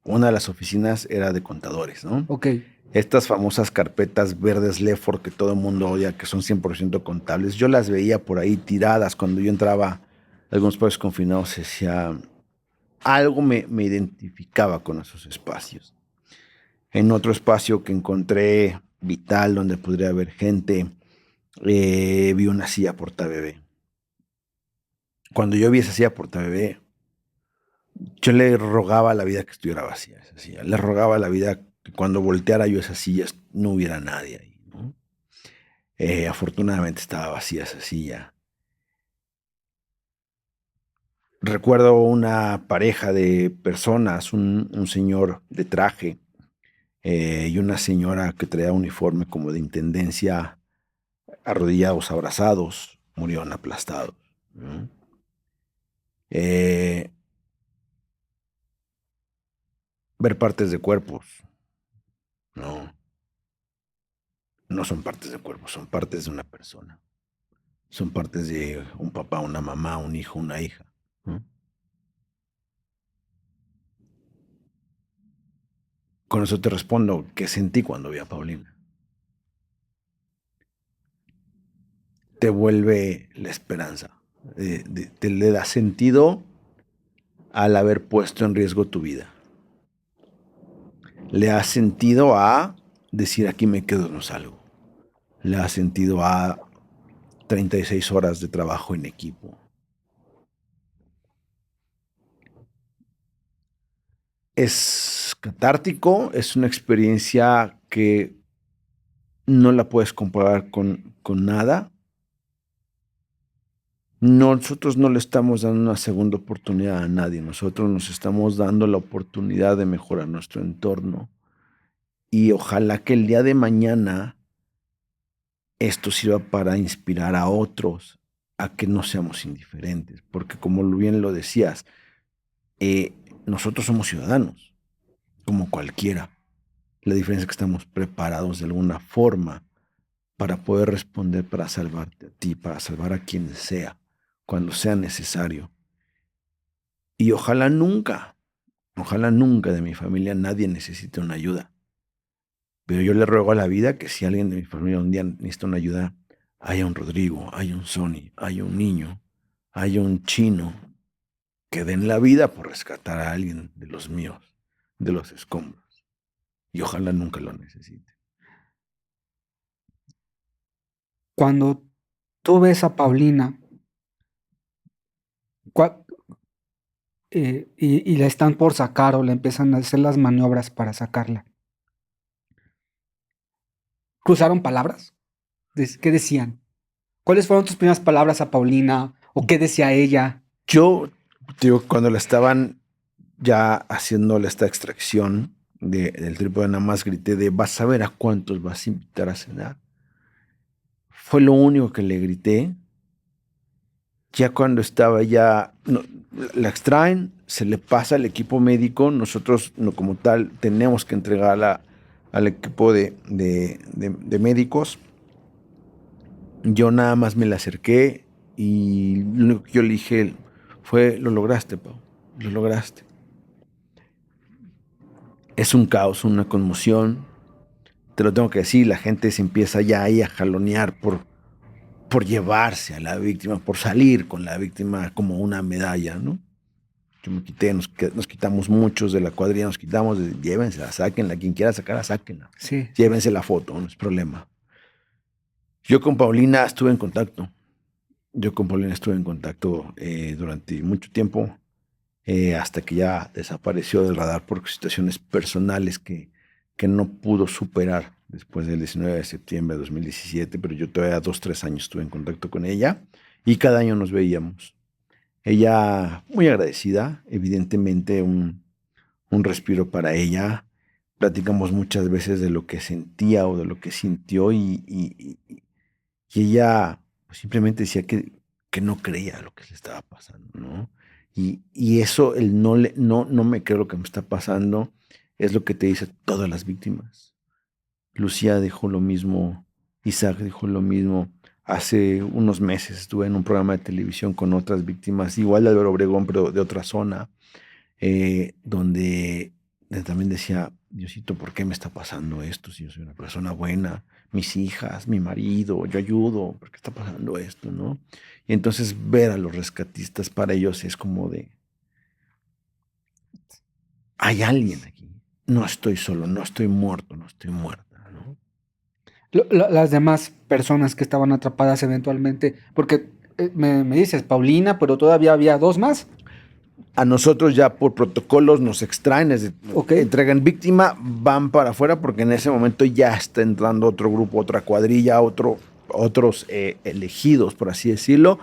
Una de las oficinas era de contadores, ¿no? Ok, Estas famosas carpetas verdes Lefford que todo el mundo odia, que son 100% contables, yo las veía por ahí tiradas cuando yo entraba a algunos espacios confinados. Decía, algo me identificaba con esos espacios. En otro espacio que encontré vital, donde podría haber gente, vi una silla portabebé. Cuando yo vi esa silla portabebé, yo le rogaba a la vida que estuviera vacía esa silla. Le rogaba a la vida que cuando volteara yo esas sillas no hubiera nadie ahí, ¿no? Afortunadamente estaba vacía esa silla. Recuerdo una pareja de personas, un señor de traje y una señora que traía uniforme como de intendencia, arrodillados, abrazados, murieron aplastados, ¿no? Ver partes de cuerpos, no, no son partes de cuerpos, son partes de una persona. Son partes de un papá, una mamá, un hijo, una hija, ¿no? Con eso te respondo, ¿qué sentí cuando vi a Paulina? Te vuelve la esperanza, te le da sentido al haber puesto en riesgo tu vida. Le da sentido a decir aquí me quedo, no salgo. Le da sentido a 36 horas de trabajo en equipo. Es catártico, es una experiencia que no la puedes comparar con nada. Nosotros no le estamos dando una segunda oportunidad a nadie. Nosotros nos estamos dando la oportunidad de mejorar nuestro entorno. Y ojalá que el día de mañana esto sirva para inspirar a otros a que no seamos indiferentes. Porque como bien lo decías, nosotros somos ciudadanos, como cualquiera. La diferencia es que estamos preparados de alguna forma para poder responder, para salvarte a ti, para salvar a quien sea, cuando sea necesario. Y ojalá nunca de mi familia nadie necesite una ayuda. Pero yo le ruego a la vida que si alguien de mi familia un día necesita una ayuda, haya un Rodrigo, haya un Sony, haya un niño, haya un chino, que den la vida por rescatar a alguien de los míos, de los escombros. Y ojalá nunca lo necesite. Cuando tú ves a Paulina y la están por sacar o le empiezan a hacer las maniobras para sacarla, ¿cruzaron palabras? ¿Qué decían? ¿Cuáles fueron tus primeras palabras a Paulina? ¿O qué decía ella? Yo, digo, cuando le estaban ya haciéndole esta extracción del trípode, nada más grité de, vas a ver a cuántos vas a invitar a cenar. Fue lo único que le grité. Ya cuando estaba la extraen, se le pasa al equipo médico. Nosotros, no, como tal, tenemos que entregarla al equipo de médicos. Yo nada más me la acerqué y lo único que yo le dije fue, lo lograste, Pau, lo lograste. Es un caos, una conmoción. Te lo tengo que decir, la gente se empieza ya ahí a jalonear por llevarse a la víctima, por salir con la víctima como una medalla, ¿no? Yo me quité, nos quitamos muchos de la cuadrilla, nos quitamos, llévensela, sáquenla, quien quiera sacarla, sáquenla. Sí. Llévense la foto, no es problema. Yo con Paulina estuve en contacto. Durante mucho tiempo, hasta que ya desapareció del radar por situaciones personales que no pudo superar después del 19 de septiembre de 2017, pero yo todavía 2-3 años estuve en contacto con ella y cada año nos veíamos. Ella muy agradecida, evidentemente un respiro para ella. Platicamos muchas veces de lo que sentía o de lo que sintió y ella pues, simplemente decía que no creía lo que le estaba pasando, ¿no? Y eso, el no me creo lo que me está pasando, es lo que te dice todas las víctimas. Lucía dijo lo mismo, Isaac dijo lo mismo. Hace unos meses estuve en un programa de televisión con otras víctimas, igual de Álvaro Obregón, pero de otra zona, donde también decía, Diosito, ¿por qué me está pasando esto? Si yo soy una persona buena, mis hijas, mi marido, yo ayudo, ¿por qué está pasando esto, no? Y entonces ver a los rescatistas para ellos es como de, hay alguien aquí, no estoy solo, no estoy muerto, no estoy muerta, ¿no? Las demás personas que estaban atrapadas eventualmente, porque me dices Paulina, pero todavía había dos más. A nosotros ya por protocolos nos extraen, entregan víctima, van para afuera porque en ese momento ya está entrando otro grupo, otra cuadrilla, otros elegidos, por así decirlo,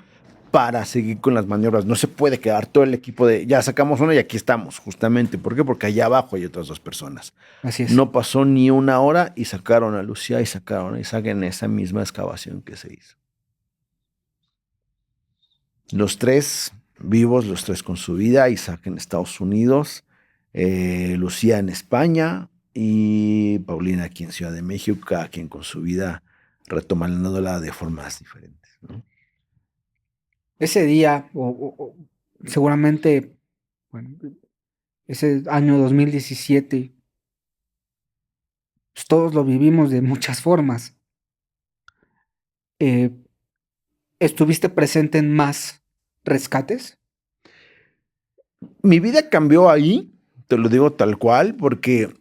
para seguir con las maniobras. No se puede quedar todo el equipo de, ya sacamos uno y aquí estamos, justamente. ¿Por qué? Porque allá abajo hay otras 2 personas. Así es. No pasó ni una hora y sacaron a Lucía y sacaron a Isaac en esa misma excavación que se hizo. Los 3 vivos, los 3 con su vida, Isaac en Estados Unidos, Lucía en España y Paulina aquí en Ciudad de México, cada quien con su vida retomándola de formas diferentes, ¿no? Ese día, seguramente, bueno, ese año 2017, pues, todos lo vivimos de muchas formas. Eh, ¿Estuviste presente en más rescates? Mi vida cambió ahí, te lo digo tal cual, porque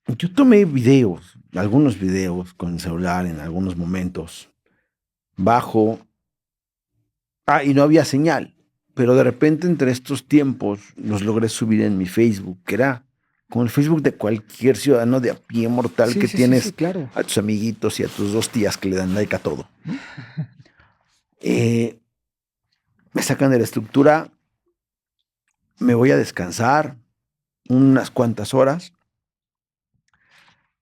yo tomé videos, algunos videos con el celular en algunos momentos, bajo, y no había señal, pero de repente entre estos tiempos los logré subir en mi Facebook, que era como el Facebook de cualquier ciudadano de a pie mortal Sí, que sí, sí, tienes sí, claro. a tus amiguitos y a tus 2 tías que le dan like a todo. Eh, Me sacan de la estructura, me voy a descansar unas cuantas horas.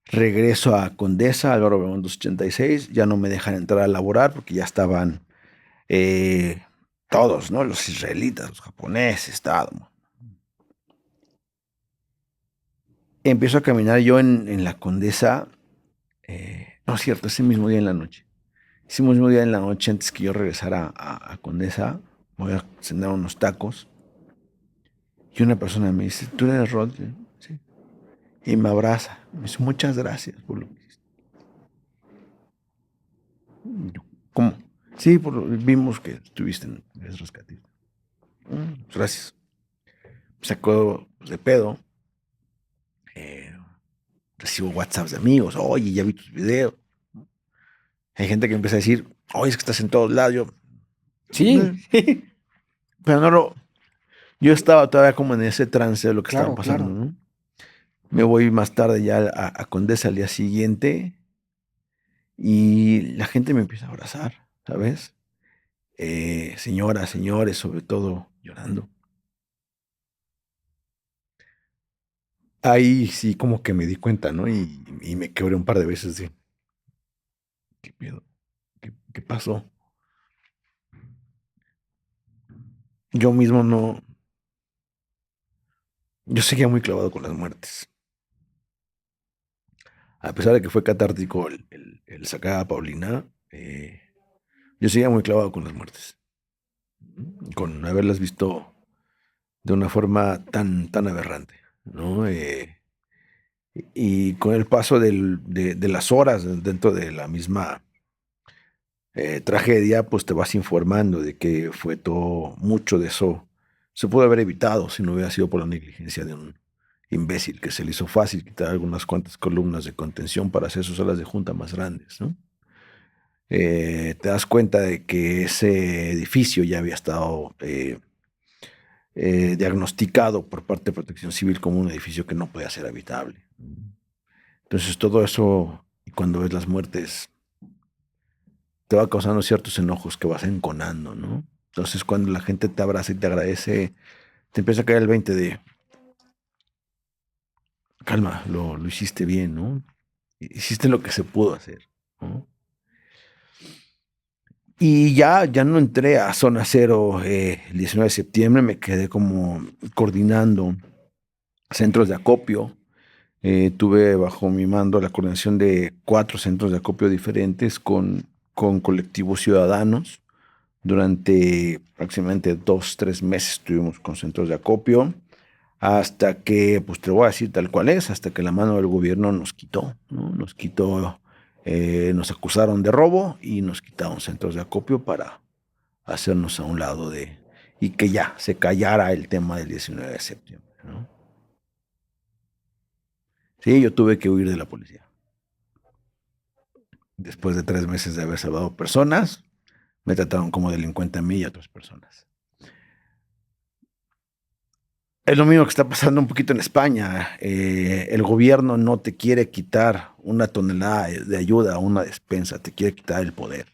Regreso a Condesa, Álvaro Obregón 286, ya no me dejan entrar a laborar porque ya estaban todos, ¿no? Los israelitas, los japoneses, todo. Empiezo a caminar yo en la Condesa, no es cierto, ese mismo día en la noche. Ese mismo día en la noche, antes que yo regresara a Condesa, voy a cenar unos tacos y una persona me dice, ¿tú eres Rod? Sí. Y me abraza, me dice, muchas gracias por lo que hiciste. ¿Cómo? Sí, vimos que estuviste en ese rescate. Gracias. Me sacó de pedo. Recibo WhatsApps de amigos. Oye, ya vi tus videos. Hay gente que empieza a decir, oye, es que estás en todos lados. Yo, Sí, pero no lo. Yo estaba todavía como en ese trance de lo que estaba claro, pasando, claro. ¿no? Me voy más tarde ya a Condesa al día siguiente y la gente me empieza a abrazar, ¿sabes? Señoras, señores, sobre todo llorando. Ahí sí como que me di cuenta, ¿no? Y me quebré un par de veces de, ¿qué pedo? ¿Qué pasó? Yo mismo no, yo seguía muy clavado con las muertes. A pesar de que fue catártico el sacar a Paulina, yo seguía muy clavado con las muertes. Con haberlas visto de una forma tan aberrante, ¿no? Y con el paso de las horas dentro de la misma tragedia, pues te vas informando de que fue todo, mucho de eso se pudo haber evitado si no hubiera sido por la negligencia de un imbécil que se le hizo fácil quitar algunas cuantas columnas de contención para hacer sus salas de junta más grandes, ¿no? Te das cuenta de que ese edificio ya había estado diagnosticado por parte de Protección Civil como un edificio que no podía ser habitable. Entonces todo eso, y cuando ves las muertes, te va causando ciertos enojos que vas enconando, ¿no? Entonces cuando la gente te abraza y te agradece, te empieza a caer el 20 de, calma, lo hiciste bien, ¿no? Hiciste lo que se pudo hacer, ¿no? Y ya no entré a Zona Cero el 19 de septiembre, me quedé como coordinando centros de acopio. Tuve bajo mi mando la coordinación de 4 centros de acopio diferentes con colectivos ciudadanos. Durante aproximadamente 2, 3 meses estuvimos con centros de acopio hasta que, pues te lo voy a decir tal cual es, hasta que la mano del gobierno nos quitó, ¿no? Nos quitó, nos acusaron de robo y nos quitaron centros de acopio para hacernos a un lado y que ya se callara el tema del 19 de septiembre, ¿no? Sí, yo tuve que huir de la policía. Después de 3 meses de haber salvado personas, me trataron como delincuente a mí y a otras personas. Es lo mismo que está pasando un poquito en España. El gobierno no te quiere quitar una tonelada de ayuda a una despensa, te quiere quitar el poder.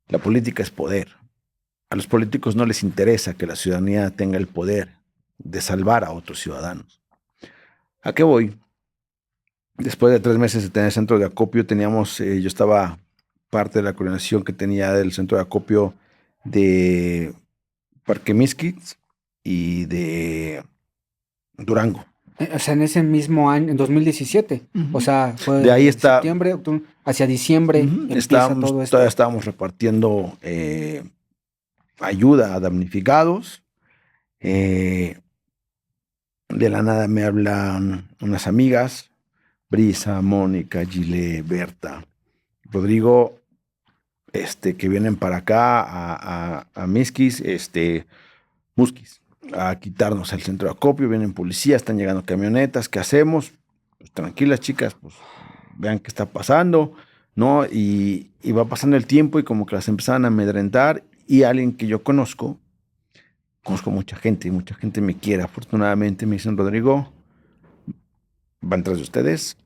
La política es poder. A los políticos no les interesa que la ciudadanía tenga el poder de salvar a otros ciudadanos. ¿A qué voy? Después de 3 meses de tener centro de acopio, yo estaba parte de la coordinación que tenía del centro de acopio de Parque Misquits y de Durango. O sea, en ese mismo año, en 2017. O sea, fue De ahí está. septiembre, octubre, hacia diciembre empieza todo esto. Todavía estábamos repartiendo ayuda a damnificados. De la nada me hablan unas amigas, Brisa, Mónica, Gile, Berta, Rodrigo, que vienen para acá a Misquis, Musquis, a quitarnos el centro de acopio. Vienen policías, están llegando camionetas. ¿Qué hacemos? Pues tranquilas, chicas, pues vean qué está pasando, ¿no? Y va pasando el tiempo y como que las empezaban a amedrentar. Y alguien que yo conozco mucha gente y mucha gente me quiere. Afortunadamente me dicen, Rodrigo, van tras de ustedes.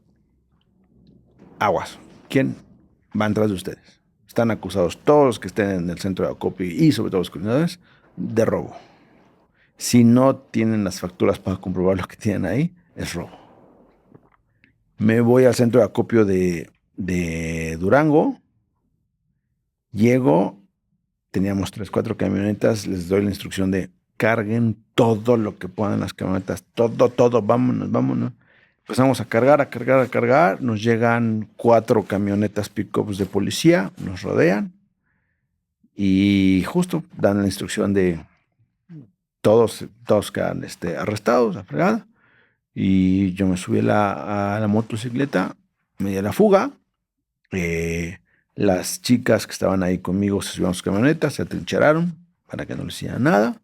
Aguas. ¿Quién? Van tras de ustedes. Están acusados todos los que estén en el centro de acopio y sobre todo los coordinadores de robo. Si no tienen las facturas para comprobar lo que tienen ahí, es robo. Me voy al centro de acopio de Durango. Llego, teníamos 3, 4 camionetas. Les doy la instrucción de carguen todo lo que puedan las camionetas. Todo, vámonos. Empezamos a cargar. Nos llegan 4 camionetas pick-ups de policía, nos rodean y justo dan la instrucción de todos quedan arrestados, a fregada. Y yo me subí a la motocicleta, me di a la fuga. Las chicas que estaban ahí conmigo se subieron a sus camionetas, se atrincheraron para que no les hicieran nada.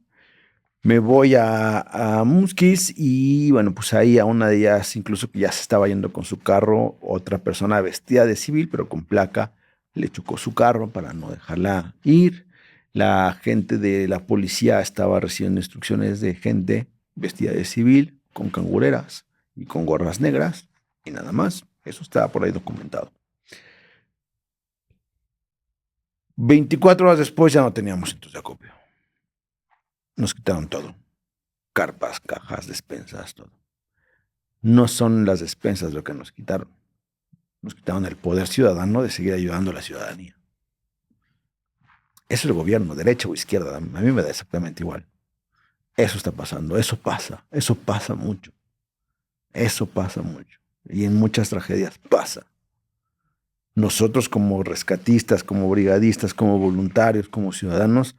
Me voy a Musquis y bueno, pues ahí a una de ellas, incluso que ya se estaba yendo con su carro, otra persona vestida de civil, pero con placa, le chocó su carro para no dejarla ir. La gente de la policía estaba recibiendo instrucciones de gente vestida de civil, con cangureras y con gorras negras, y nada más. Eso estaba por ahí documentado. 24 horas después ya no teníamos centros de acopio. Nos quitaron todo. Carpas, cajas, despensas, todo. No son las despensas lo que nos quitaron. Nos quitaron el poder ciudadano de seguir ayudando a la ciudadanía. Eso es el gobierno, derecha o izquierda. A mí me da exactamente igual. Eso está pasando, eso pasa mucho. Eso pasa mucho. Y en muchas tragedias pasa. Nosotros como rescatistas, como brigadistas, como voluntarios, como ciudadanos,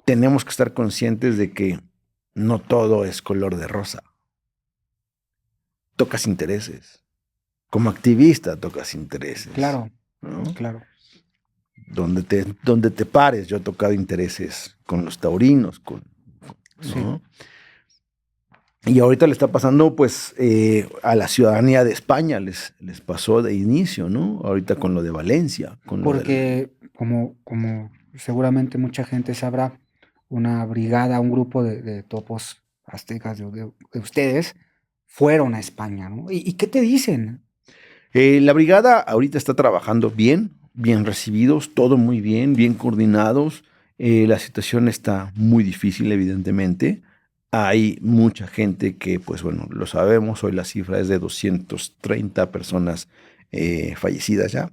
tenemos que estar conscientes de que no todo es color de rosa. Tocas intereses. Como activista tocas intereses. Claro, ¿no? claro. Donde te pares, yo he tocado intereses con los taurinos, ¿no? Sí. Y ahorita le está pasando, pues, a la ciudadanía de España, les pasó de inicio, ¿no? Ahorita con lo de Valencia. Porque, como seguramente mucha gente sabrá, una brigada, un grupo de topos aztecas de ustedes fueron a España, ¿no? ¿Y qué te dicen? La brigada ahorita está trabajando bien recibidos, todo muy bien coordinados. La situación está muy difícil, evidentemente. Hay mucha gente que, pues bueno, lo sabemos, hoy la cifra es de 230 personas fallecidas ya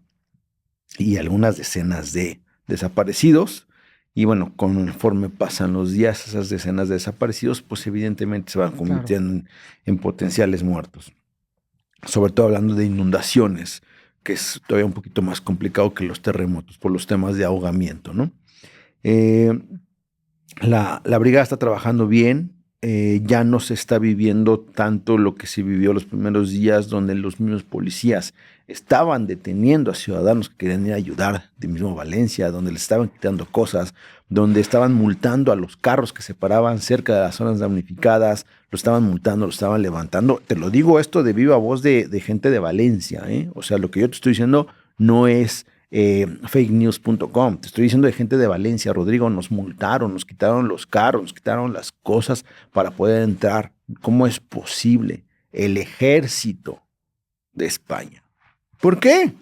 y algunas decenas de desaparecidos. Y bueno, conforme pasan los días, esas decenas de desaparecidos, pues evidentemente se van convirtiendo en potenciales muertos. Sobre todo hablando de inundaciones, que es todavía un poquito más complicado que los terremotos por los temas de ahogamiento, ¿no? La brigada está trabajando bien. Ya no se está viviendo tanto lo que se vivió los primeros días, donde los mismos policías estaban deteniendo a ciudadanos que querían ir a ayudar, de mismo Valencia, donde les estaban quitando cosas, donde estaban multando a los carros que se paraban cerca de las zonas damnificadas, lo estaban multando, lo estaban levantando. Te lo digo esto de viva voz de gente de Valencia, ¿eh? O sea, lo que yo te estoy diciendo no es fakenews.com. Te estoy diciendo de gente de Valencia. Rodrigo, nos multaron, nos quitaron los carros, nos quitaron las cosas para poder entrar. ¿Cómo es posible? El ejército de España. ¿Por qué?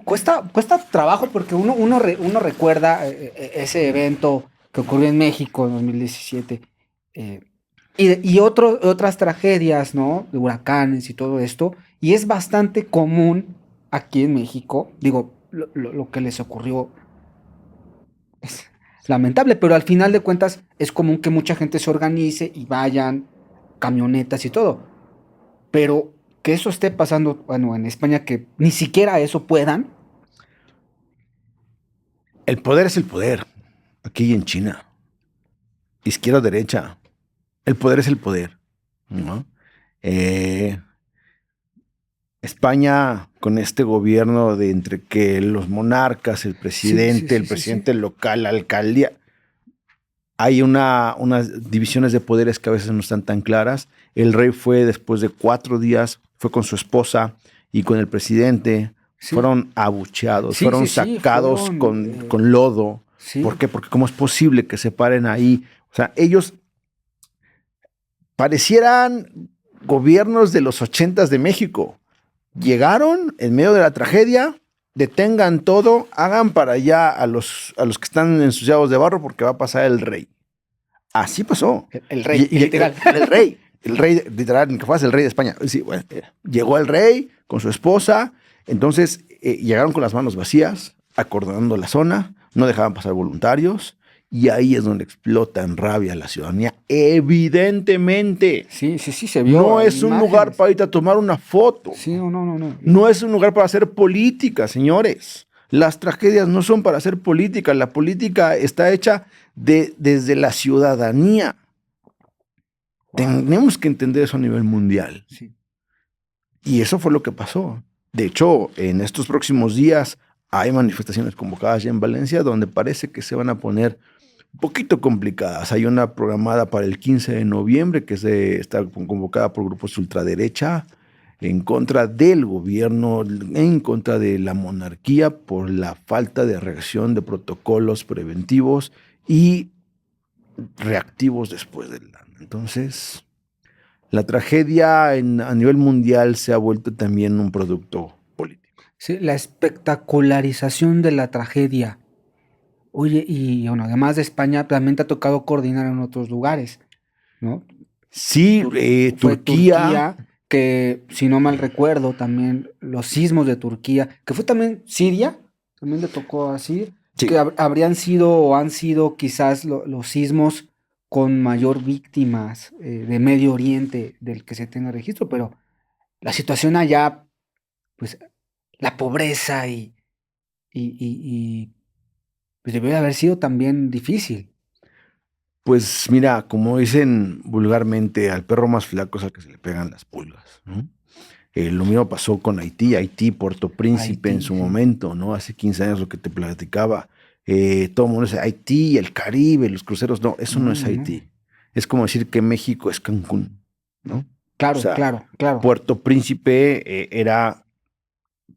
Cuesta trabajo porque uno recuerda ese evento que ocurrió en México en 2017 y otras tragedias, ¿no? De huracanes y todo esto. Y es bastante común aquí en México, digo, lo que les ocurrió es lamentable, pero al final de cuentas es común que mucha gente se organice y vayan camionetas y todo. Pero que eso esté pasando, bueno, en España, que ni siquiera eso puedan. El poder es el poder. Aquí en China. Izquierda o derecha. El poder es el poder, ¿no? España, con este gobierno de entre que los monarcas, el presidente, el sí, presidente local, la alcaldía, hay unas divisiones de poderes que a veces no están tan claras. El rey fue después de 4 días, fue con su esposa y con el presidente, Sí. fueron abucheados, Sí, fueron sí, sí, sacados fueron, con lodo. Sí. ¿Por qué? Porque ¿cómo es posible que se paren ahí? O sea, ellos parecieran gobiernos de los 80s de México. Llegaron en medio de la tragedia, detengan todo, hagan para allá a los que están ensuciados de barro porque va a pasar el rey. Así pasó. El rey, literal. El rey, literal, que fue el rey de España. Sí, bueno, llegó el rey con su esposa, entonces llegaron con las manos vacías, acordonando la zona, no dejaban pasar voluntarios, y ahí es donde explota en rabia la ciudadanía, evidentemente. Sí, se vio. No es un lugar para irte a tomar una foto. Sí, no. No es un lugar para hacer política, señores. Las tragedias no son para hacer política. La política está hecha desde la ciudadanía. Tenemos que entender eso a nivel mundial. Sí. Y eso fue lo que pasó. De hecho, en estos próximos días hay manifestaciones convocadas ya en Valencia donde parece que se van a poner un poquito complicadas. Hay una programada para el 15 de noviembre que está convocada por grupos de ultraderecha en contra del gobierno, en contra de la monarquía por la falta de reacción de protocolos preventivos y reactivos después del daño. Entonces, la tragedia a nivel mundial se ha vuelto también un producto político. Sí, la espectacularización de la tragedia. Oye, y bueno, además de España, también te ha tocado coordinar en otros lugares, ¿no? Sí, Fue Turquía, que si no mal recuerdo, también los sismos de Turquía, que fue también Siria, también le tocó así, Sí. que habrían sido o han sido quizás los sismos con mayor víctimas de Medio Oriente del que se tenga registro, pero la situación allá, pues la pobreza y pues debió de haber sido también difícil. pues mira, como dicen vulgarmente, al perro más flaco es al que se le pegan las pulgas, ¿no? Lo mismo pasó con Haití, Puerto Príncipe Haití, en su sí. momento, ¿no? Hace 15 años lo que te platicaba. Todo el mundo dice Haití, el Caribe, los cruceros. No, eso no es No. Haití. Es como decir que México es Cancún, ¿no? Claro, O sea, claro. Puerto Príncipe era,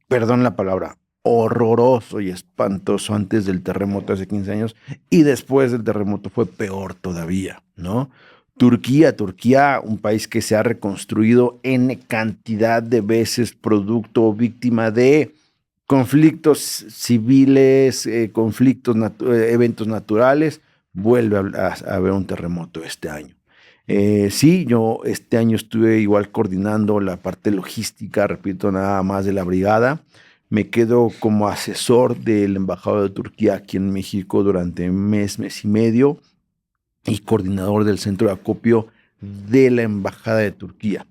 perdón la palabra, horroroso y espantoso antes del terremoto hace 15 años y después del terremoto fue peor todavía, ¿no? Turquía, un país que se ha reconstruido en cantidad de veces producto víctima de conflictos civiles, eventos naturales, vuelve a haber un terremoto este año. Sí, yo este año estuve igual coordinando la parte logística, repito, nada más de la brigada. Me quedo como asesor del embajador de Turquía aquí en México durante un mes y medio y coordinador del centro de acopio de la embajada de Turquía.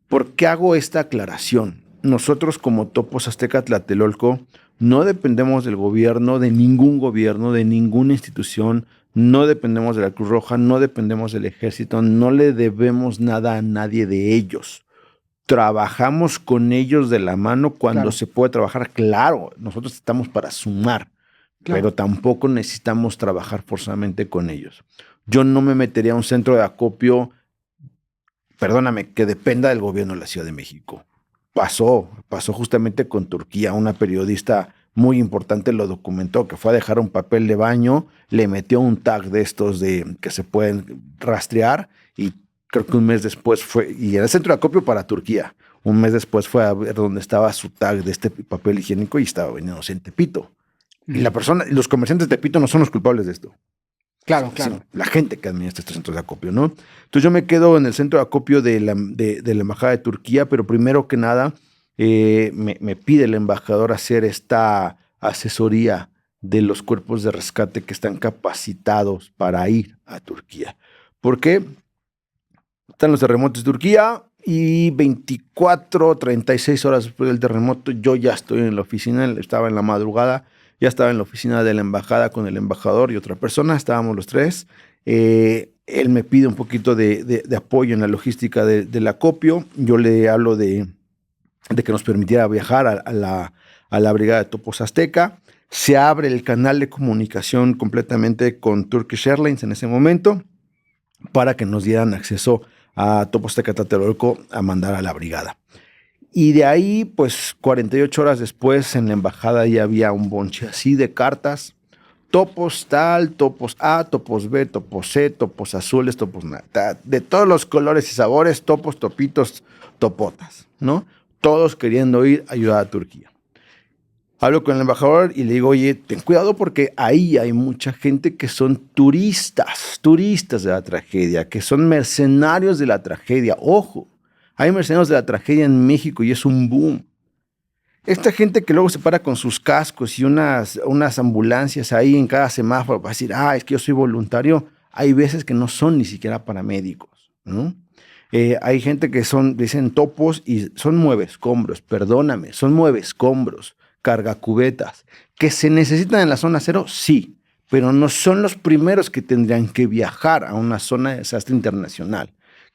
¿Por qué hago esta aclaración? Nosotros como Topos Azteca Tlatelolco no dependemos del gobierno, de ninguna institución, no dependemos de la Cruz Roja, no dependemos del ejército, no le debemos nada a nadie de ellos. Trabajamos con ellos de la mano cuando Claro. se puede trabajar. Claro, nosotros estamos para sumar, Claro. pero tampoco necesitamos trabajar forzadamente con ellos. Yo no me metería a un centro de acopio, perdóname, que dependa del gobierno de la Ciudad de México. Pasó justamente con Turquía. Una periodista muy importante lo documentó, que fue a dejar un papel de baño, le metió un tag de estos que se pueden rastrear y creo que un mes después fue, y era el centro de acopio para Turquía, un mes después fue a ver dónde estaba su tag de este papel higiénico y estaba vendiéndose en Tepito. Y los comerciantes de Tepito no son los culpables de esto. Claro. Sino la gente que administra estos centros de acopio, ¿no? Entonces yo me quedo en el centro de acopio de la Embajada de Turquía, pero primero que nada me pide el embajador hacer esta asesoría de los cuerpos de rescate que están capacitados para ir a Turquía. ¿Por qué? Están los terremotos de Turquía y 36 horas después del terremoto yo ya estoy en la oficina, estaba en la madrugada. Ya estaba en la oficina de la embajada con el embajador y otra persona, estábamos los tres. Él me pide un poquito de apoyo en la logística del acopio. Yo le hablo de de que nos permitiera viajar a la brigada de Topos Azteca. Se abre el canal de comunicación completamente con Turkish Airlines en ese momento para que nos dieran acceso a Topos Azteca Tlatelolco a mandar a la brigada. Y de ahí, pues 48 horas después, en la embajada ya había un bonche así de cartas. Topos tal, topos A, topos B, topos C, topos azules, topos de todos los colores y sabores, topos, topitos, topotas, ¿no? Todos queriendo ir a ayudar a Turquía. Hablo con el embajador y le digo, oye, ten cuidado porque ahí hay mucha gente que son turistas de la tragedia, que son mercenarios de la tragedia. Ojo, hay mercenarios de la tragedia en México y es un boom. Esta gente que luego se para con sus cascos y unas ambulancias ahí en cada semáforo para decir, es que yo soy voluntario, hay veces que no son ni siquiera paramédicos, ¿no? Hay gente que dicen topos y son muevescombros, perdóname, son muevescombros, cargacubetas, que se necesitan en la zona cero, sí, pero no son los primeros que tendrían que viajar a una zona de desastre internacional.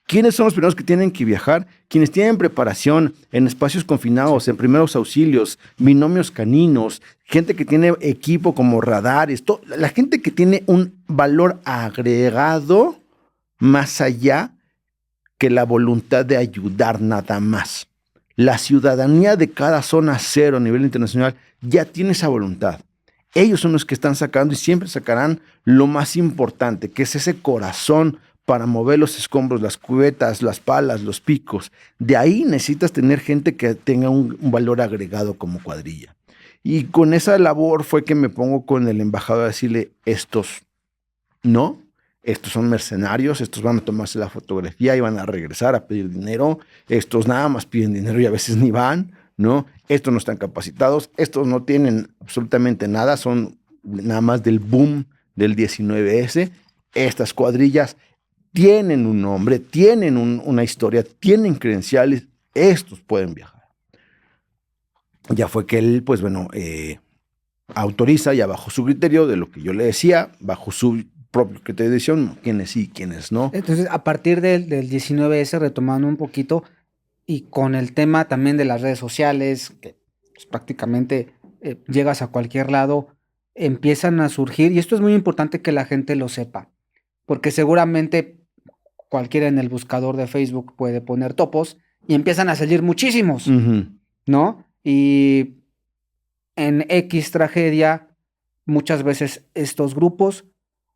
¿Quiénes son los primeros que tienen que viajar? Quienes tienen preparación en espacios confinados, en primeros auxilios, binomios caninos, gente que tiene equipo como radares, la gente que tiene un valor agregado más allá que la voluntad de ayudar nada más. La ciudadanía de cada zona cero a nivel internacional ya tiene esa voluntad. Ellos son los que están sacando y siempre sacarán lo más importante, que es ese corazón para mover los escombros, las cubetas, las palas, los picos. De ahí necesitas tener gente que tenga un valor agregado como cuadrilla. Y con esa labor fue que me pongo con el embajador a decirle, estos no, estos son mercenarios, estos van a tomarse la fotografía y van a regresar a pedir dinero, estos nada más piden dinero y a veces ni van, ¿no? Estos no están capacitados, estos no tienen absolutamente nada, son nada más del boom del 19S. Estas cuadrillas tienen un nombre, tienen una historia, tienen credenciales, estos pueden viajar. Ya fue que él, pues bueno, autoriza ya bajo su criterio de lo que yo le decía, bajo su propio criterio de decisión, quiénes sí, quiénes no. Entonces, a partir del 19S, retomando un poquito, y con el tema también de las redes sociales, que pues, prácticamente llegas a cualquier lado, empiezan a surgir, y esto es muy importante que la gente lo sepa, porque seguramente cualquiera en el buscador de Facebook puede poner topos y empiezan a salir muchísimos, ¿no? Y en X tragedia, muchas veces estos grupos,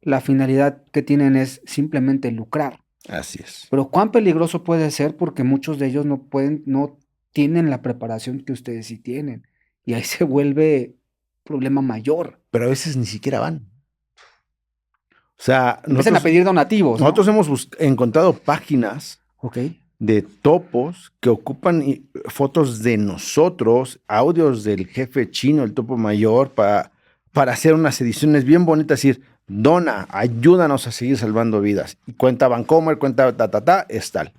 la finalidad que tienen es simplemente lucrar. Así es. Pero cuán peligroso puede ser porque muchos de ellos no tienen la preparación que ustedes sí tienen. Y ahí se vuelve problema mayor. Pero a veces ni siquiera van. O sea, empiezan a pedir donativos, ¿no? Nosotros hemos encontrado páginas de topos que ocupan fotos de nosotros, audios del jefe chino, el topo mayor, para hacer unas ediciones bien bonitas, decir, dona, ayúdanos a seguir salvando vidas. Y cuenta Vancomer, cuenta es tal.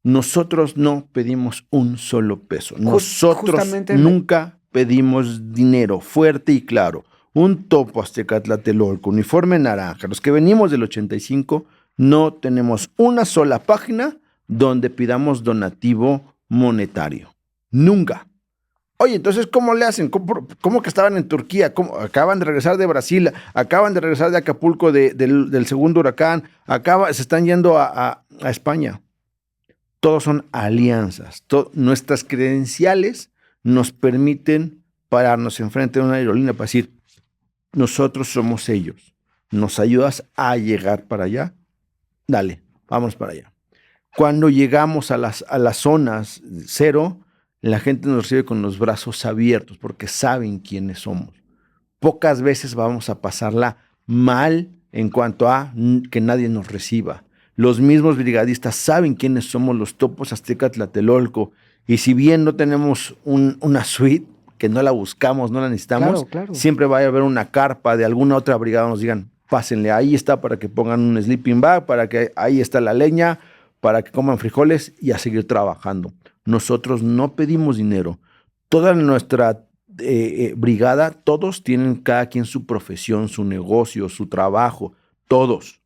Nosotros no pedimos un solo peso. Nosotros nunca pedimos dinero, fuerte y claro. Un topo azteca Tlatelolco, uniforme naranja. Los que venimos del 85 no tenemos una sola página donde pidamos donativo monetario. Nunca. Oye, entonces, ¿cómo le hacen? ¿Cómo que estaban en Turquía? Acaban de regresar de Brasil, acaban de regresar de Acapulco del segundo huracán, se están yendo a España. Todos son alianzas. Nuestras credenciales nos permiten pararnos enfrente de una aerolínea para decir, nosotros somos ellos. ¿Nos ayudas a llegar para allá? Dale, vamos para allá. Cuando llegamos a las zonas cero, la gente nos recibe con los brazos abiertos porque saben quiénes somos. Pocas veces vamos a pasarla mal en cuanto a que nadie nos reciba. Los mismos brigadistas saben quiénes somos los topos azteca Tlatelolco. Y si bien no tenemos una suite, que no la buscamos, no la necesitamos, claro. Siempre va a haber una carpa de alguna otra brigada, nos digan, pásenle, ahí está para que pongan un sleeping bag, para que ahí está la leña, para que coman frijoles y a seguir trabajando. Nosotros no pedimos dinero. Toda nuestra brigada, todos tienen cada quien su profesión, su negocio, su trabajo. Todos.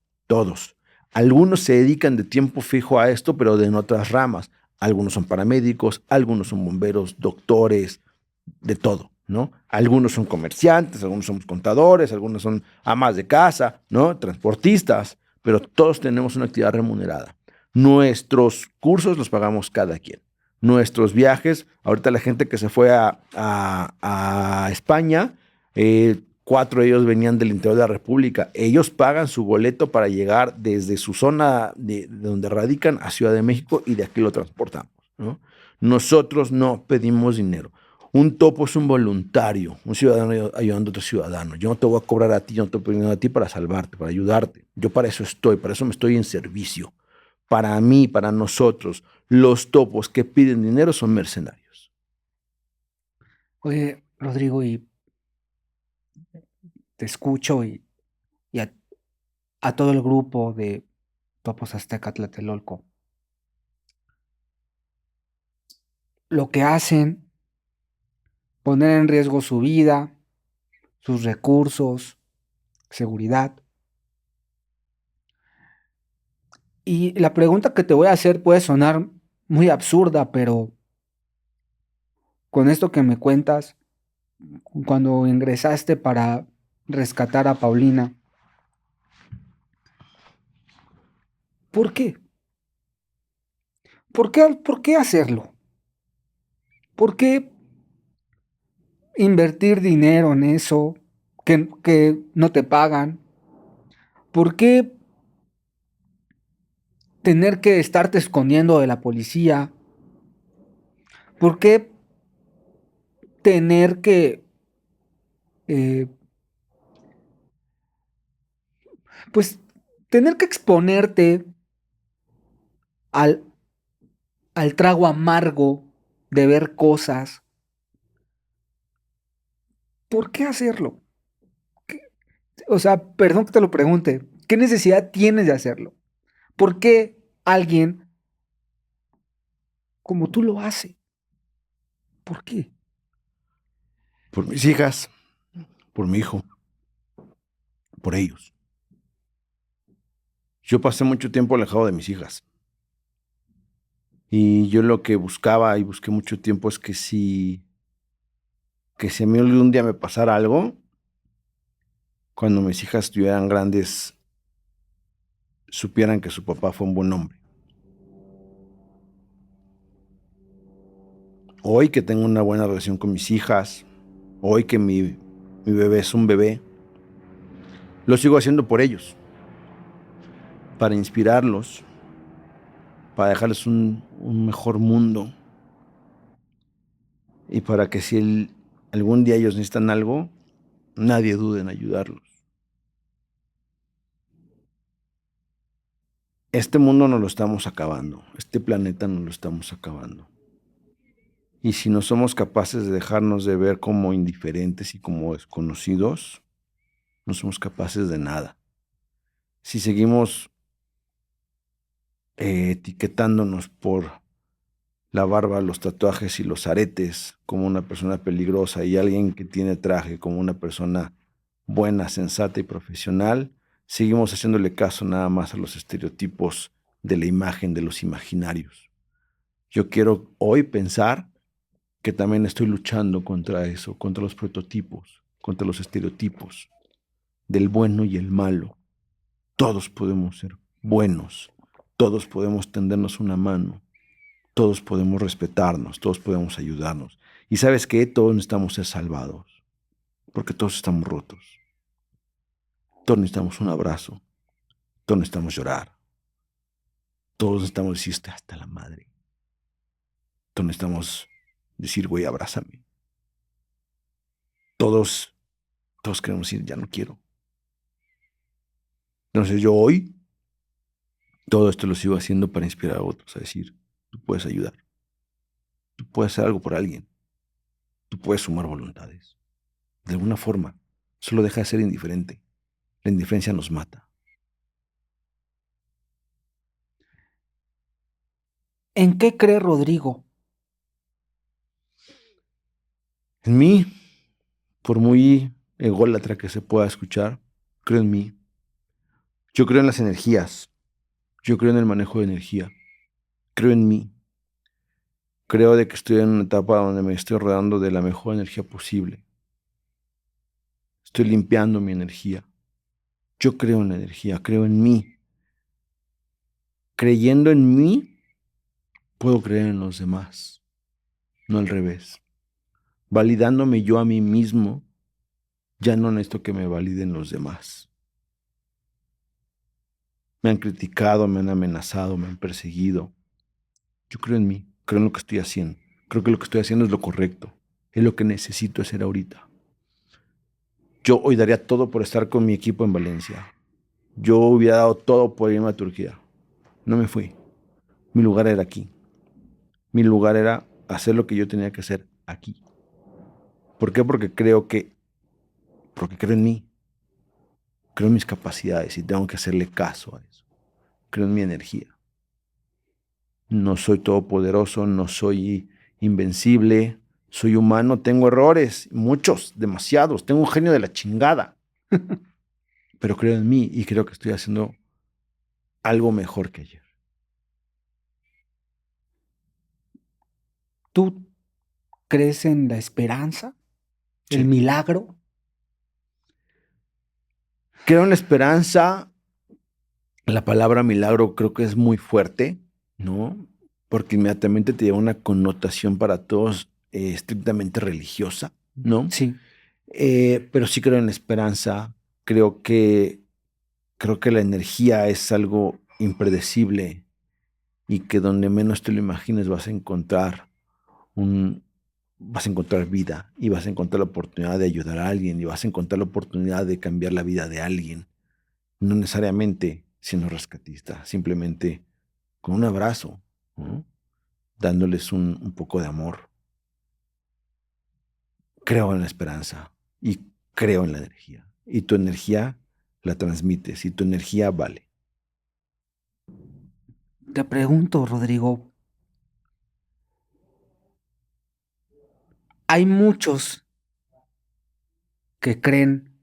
Algunos se dedican de tiempo fijo a esto, pero de en otras ramas. Algunos son paramédicos, algunos son bomberos, doctores, de todo, ¿no? Algunos son comerciantes, algunos somos contadores, algunos son amas de casa, ¿no? Transportistas, pero todos tenemos una actividad remunerada. Nuestros cursos los pagamos cada quien. Nuestros viajes, ahorita la gente que se fue a España, 4 de ellos venían del interior de la República. Ellos pagan su boleto para llegar desde su zona de donde radican a Ciudad de México y de aquí lo transportamos, ¿no? Nosotros no pedimos dinero. Un topo es un voluntario, un ciudadano ayudando a otro ciudadano. Yo no te voy a cobrar a ti, yo no te voy a pedir a ti para salvarte, para ayudarte. Yo para eso estoy, para eso me estoy en servicio. Para mí, para nosotros, los topos que piden dinero son mercenarios. Oye, Rodrigo, y te escucho y a todo el grupo de Topos Azteca Tlatelolco. Lo que hacen, poner en riesgo su vida, sus recursos, seguridad. Y la pregunta que te voy a hacer puede sonar muy absurda, pero con esto que me cuentas, cuando ingresaste para rescatar a Paulina, ¿por qué? ¿Por qué hacerlo? ¿Por qué invertir dinero en eso que no te pagan? ¿Por qué tener que estarte escondiendo de la policía? ¿Por qué tener que, eh, pues, tener que exponerte al, al trago amargo de ver cosas? ¿Por qué hacerlo? O sea, perdón que te lo pregunte, ¿qué necesidad tienes de hacerlo? ¿Por qué alguien como tú lo hace? ¿Por qué? Por mis hijas, por mi hijo, por ellos. Yo pasé mucho tiempo alejado de mis hijas. Y yo lo que buscaba y busqué mucho tiempo es que si a mí algún día me pasara algo, cuando mis hijas estuvieran grandes, supieran que su papá fue un buen hombre. Hoy que tengo una buena relación con mis hijas, hoy que mi bebé es un bebé, lo sigo haciendo por ellos, para inspirarlos, para dejarles un mejor mundo y para que si algún día ellos necesitan algo, nadie dude en ayudarlos. Este mundo nos lo estamos acabando, este planeta nos lo estamos acabando. Y si no somos capaces de dejarnos de ver como indiferentes y como desconocidos, no somos capaces de nada. Si seguimos etiquetándonos por la barba, los tatuajes y los aretes como una persona peligrosa y alguien que tiene traje como una persona buena, sensata y profesional, seguimos haciéndole caso nada más a los estereotipos de la imagen, de los imaginarios. Yo quiero hoy pensar que también estoy luchando contra eso, contra los prototipos, contra los estereotipos del bueno y el malo. Todos podemos ser buenos, todos podemos tendernos una mano, todos podemos respetarnos, todos podemos ayudarnos. Y ¿sabes qué? Todos necesitamos ser salvados, porque todos estamos rotos. Todos necesitamos un abrazo, todos necesitamos llorar, todos necesitamos decirte hasta la madre. Todos necesitamos decir, güey, abrázame. Todos queremos decir, ya no quiero. Entonces yo hoy, todo esto lo sigo haciendo para inspirar a otros, a decir, tú puedes ayudar, tú puedes hacer algo por alguien, tú puedes sumar voluntades. De alguna forma, solo deja de ser indiferente. La indiferencia nos mata. ¿En qué cree Rodrigo? En mí, por muy ególatra que se pueda escuchar, creo en mí. Yo creo en las energías. Yo creo en el manejo de energía. Creo en mí. Creo de que estoy en una etapa donde me estoy rodeando de la mejor energía posible. Estoy limpiando mi energía. Yo creo en la energía, creo en mí. Creyendo en mí, puedo creer en los demás, no al revés. Validándome yo a mí mismo, ya no necesito que me validen los demás. Me han criticado, me han amenazado, me han perseguido. Yo creo en mí, creo en lo que estoy haciendo. Creo que lo que estoy haciendo es lo correcto, es lo que necesito hacer ahorita. Yo hoy daría todo por estar con mi equipo en Valencia. Yo hubiera dado todo por irme a Turquía. No me fui. Mi lugar era aquí. Mi lugar era hacer lo que yo tenía que hacer aquí. ¿Por qué? Porque creo en mí. Creo en mis capacidades y tengo que hacerle caso a eso. Creo en mi energía. No soy todopoderoso, no soy invencible, soy humano, tengo errores, muchos, demasiados, tengo un genio de la chingada. Pero creo en mí y creo que estoy haciendo algo mejor que ayer. ¿Tú crees en la esperanza? Sí. ¿El milagro? Creo en la esperanza. La palabra milagro creo que es muy fuerte, ¿no? Porque inmediatamente te lleva una connotación para todos estrictamente religiosa, ¿no? Sí. Pero sí creo en la esperanza. Creo que, creo que la energía es algo impredecible y que donde menos te lo imagines vas a encontrar vida y vas a encontrar la oportunidad de ayudar a alguien y vas a encontrar la oportunidad de cambiar la vida de alguien. No necesariamente siendo rescatista, simplemente con un abrazo, ¿no? Dándoles un poco de amor. Creo en la esperanza y creo en la energía. Y tu energía la transmites y tu energía vale. Te pregunto, Rodrigo, hay muchos que creen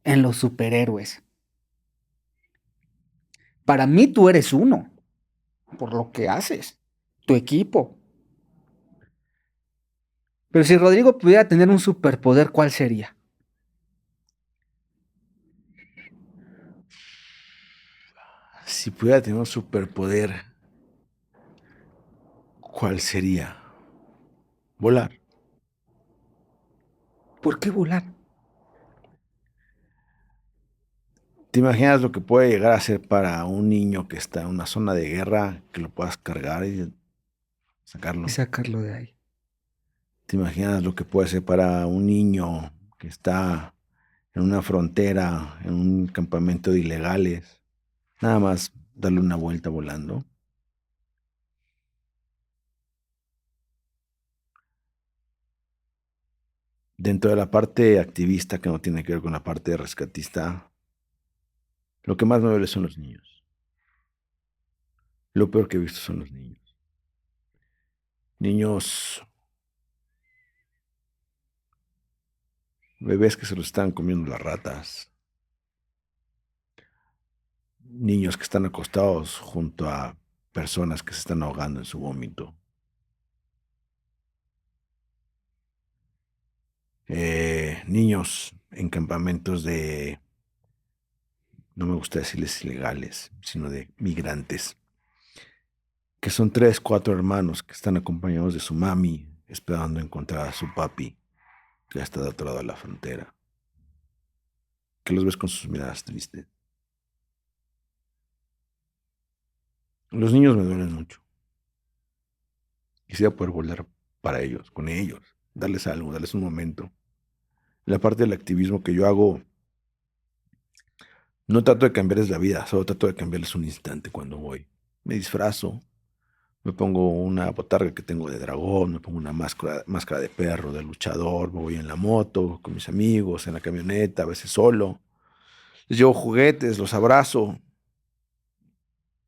en los superhéroes. Para mí tú eres uno, por lo que haces, tu equipo. Pero si Rodrigo pudiera tener un superpoder, ¿cuál sería? Si pudiera tener un superpoder, ¿cuál sería? Volar. ¿Por qué volar? ¿Te imaginas lo que puede llegar a ser para un niño que está en una zona de guerra, que lo puedas cargar y sacarlo? Y sacarlo de ahí. ¿Te imaginas lo que puede ser para un niño que está en una frontera, en un campamento de ilegales? Nada más darle una vuelta volando. Dentro de la parte activista que no tiene que ver con la parte de rescatista, lo que más me duele son los niños. Lo peor que he visto son los niños. Niños, bebés que se los están comiendo las ratas. Niños que están acostados junto a personas que se están ahogando en su vómito. Niños en campamentos de, no me gusta decirles ilegales, sino de migrantes, que son 3, 4 hermanos que están acompañados de su mami, esperando encontrar a su papi, que ya está de otro lado de la frontera, que los ves con sus miradas tristes. Los niños me duelen mucho. Quisiera poder volar para ellos, con ellos, darles algo, darles un momento. La parte del activismo que yo hago, no trato de cambiarles la vida, solo trato de cambiarles un instante cuando voy. Me disfrazo, me pongo una botarga que tengo de dragón, me pongo una máscara de perro, de luchador, me voy en la moto, con mis amigos, en la camioneta, a veces solo. Les llevo juguetes, los abrazo.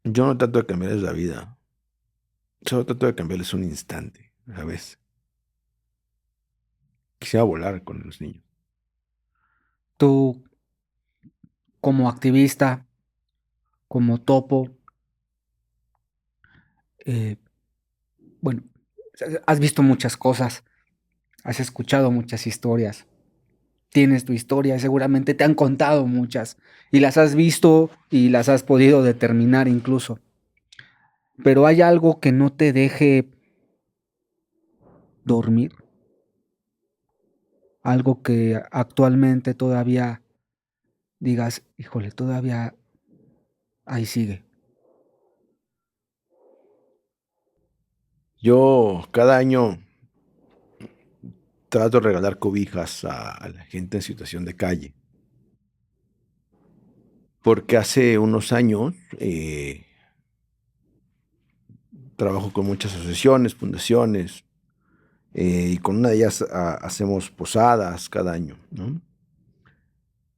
Yo no trato de cambiarles la vida, solo trato de cambiarles un instante, ¿sabes? Quisiera volar con los niños. Tú, como activista, como topo, eh, bueno, Has visto muchas cosas, has escuchado muchas historias, tienes tu historia y seguramente te han contado muchas y las has visto y las has podido determinar incluso. Pero hay algo que no te deje dormir, algo que actualmente todavía digas, híjole, todavía ahí sigue. Yo cada año trato de regalar cobijas a la gente en situación de calle. Porque hace unos años trabajo con muchas asociaciones, fundaciones, y con una de ellas hacemos posadas cada año, ¿no?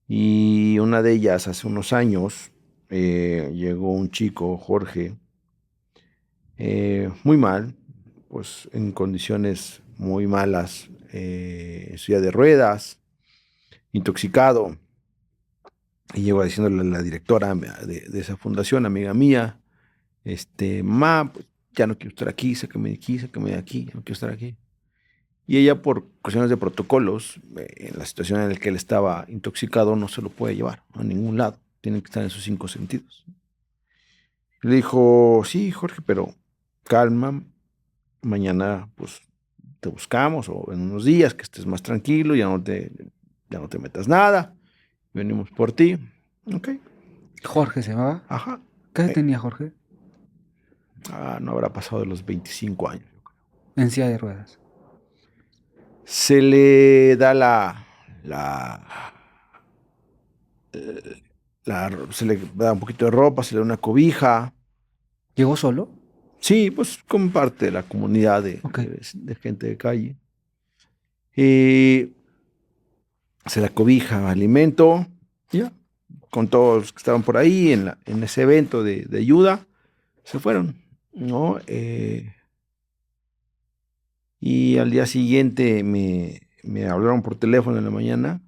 Y una de ellas hace unos años llegó un chico, Jorge, muy mal, pues en condiciones muy malas, en silla de ruedas, intoxicado. Y llego diciéndole a la directora de esa fundación, amiga mía, mamá, pues, ya no quiero estar aquí, sáqueme de aquí, ya no quiero estar aquí. Y ella, por cuestiones de protocolos, en la situación en la que él estaba intoxicado, no se lo puede llevar a ningún lado. Tiene que estar en sus 5 sentidos. Le dijo, sí, Jorge, pero calma, mañana pues te buscamos, o en unos días que estés más tranquilo, ya no te metas nada, venimos por ti. Ok, Jorge se llamaba. ajá. ¿Qué edad tenía Jorge? No habrá pasado de los 25 años, yo creo. En silla de ruedas. Se le da se le da un poquito de ropa, se le da una cobija. ¿Llegó solo? Sí, pues como parte de la comunidad Ok. de gente de calle. Y se la cobija, alimento, ya. Con todos los que estaban por ahí en ese evento de ayuda, se fueron, ¿no? Y al día siguiente me hablaron por teléfono en la mañana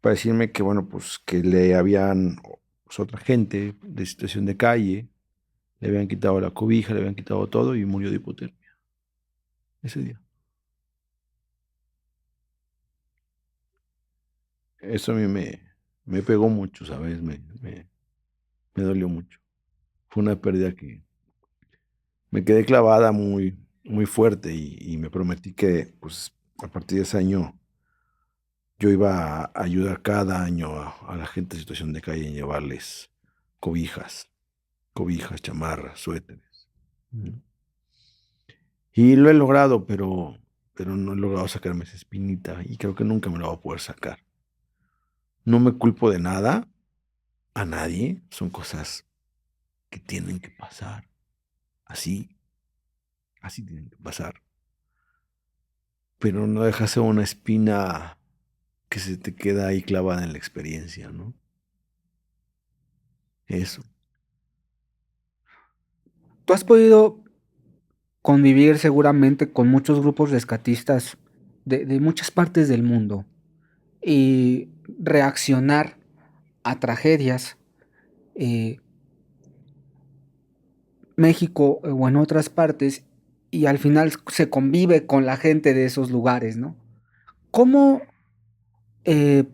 para decirme que, bueno, pues que le habían, pues, otra gente de situación de calle, le habían quitado la cobija, le habían quitado todo y murió de hipotermia ese día. Eso a mí me pegó mucho, ¿sabes? Me dolió mucho. Fue una pérdida que me quedé clavada muy, muy fuerte y me prometí que, pues, a partir de ese año yo iba a ayudar cada año a la gente en situación de calle en llevarles cobijas, chamarras, suéteres. Y lo he logrado, pero no he logrado sacarme esa espinita y creo que nunca me la voy a poder sacar. No me culpo de nada, a nadie, son cosas que tienen que pasar. Así tienen que pasar. Pero no deja de ser una espina que se te queda ahí clavada en la experiencia, ¿no? Eso. Tú has podido convivir seguramente con muchos grupos rescatistas de muchas partes del mundo y reaccionar a tragedias, México o en otras partes, y al final se convive con la gente de esos lugares, ¿no? ¿Cómo eh,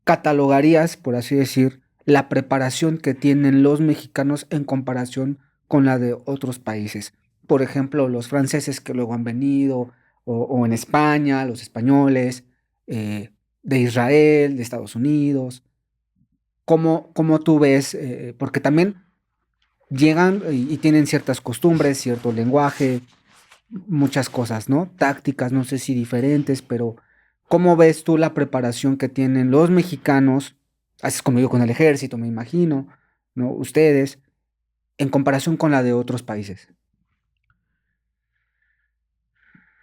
catalogarías, por así decir, la preparación que tienen los mexicanos en comparación con la de otros países? Por ejemplo, los franceses que luego han venido, o en España, los españoles, de Israel, de Estados Unidos. ¿Cómo tú ves? Porque también llegan y tienen ciertas costumbres, cierto lenguaje, muchas cosas, ¿no? Tácticas, no sé si diferentes, pero ¿cómo ves tú la preparación que tienen los mexicanos? Así es como yo con el ejército, me imagino, ¿no? Ustedes, en comparación con la de otros países.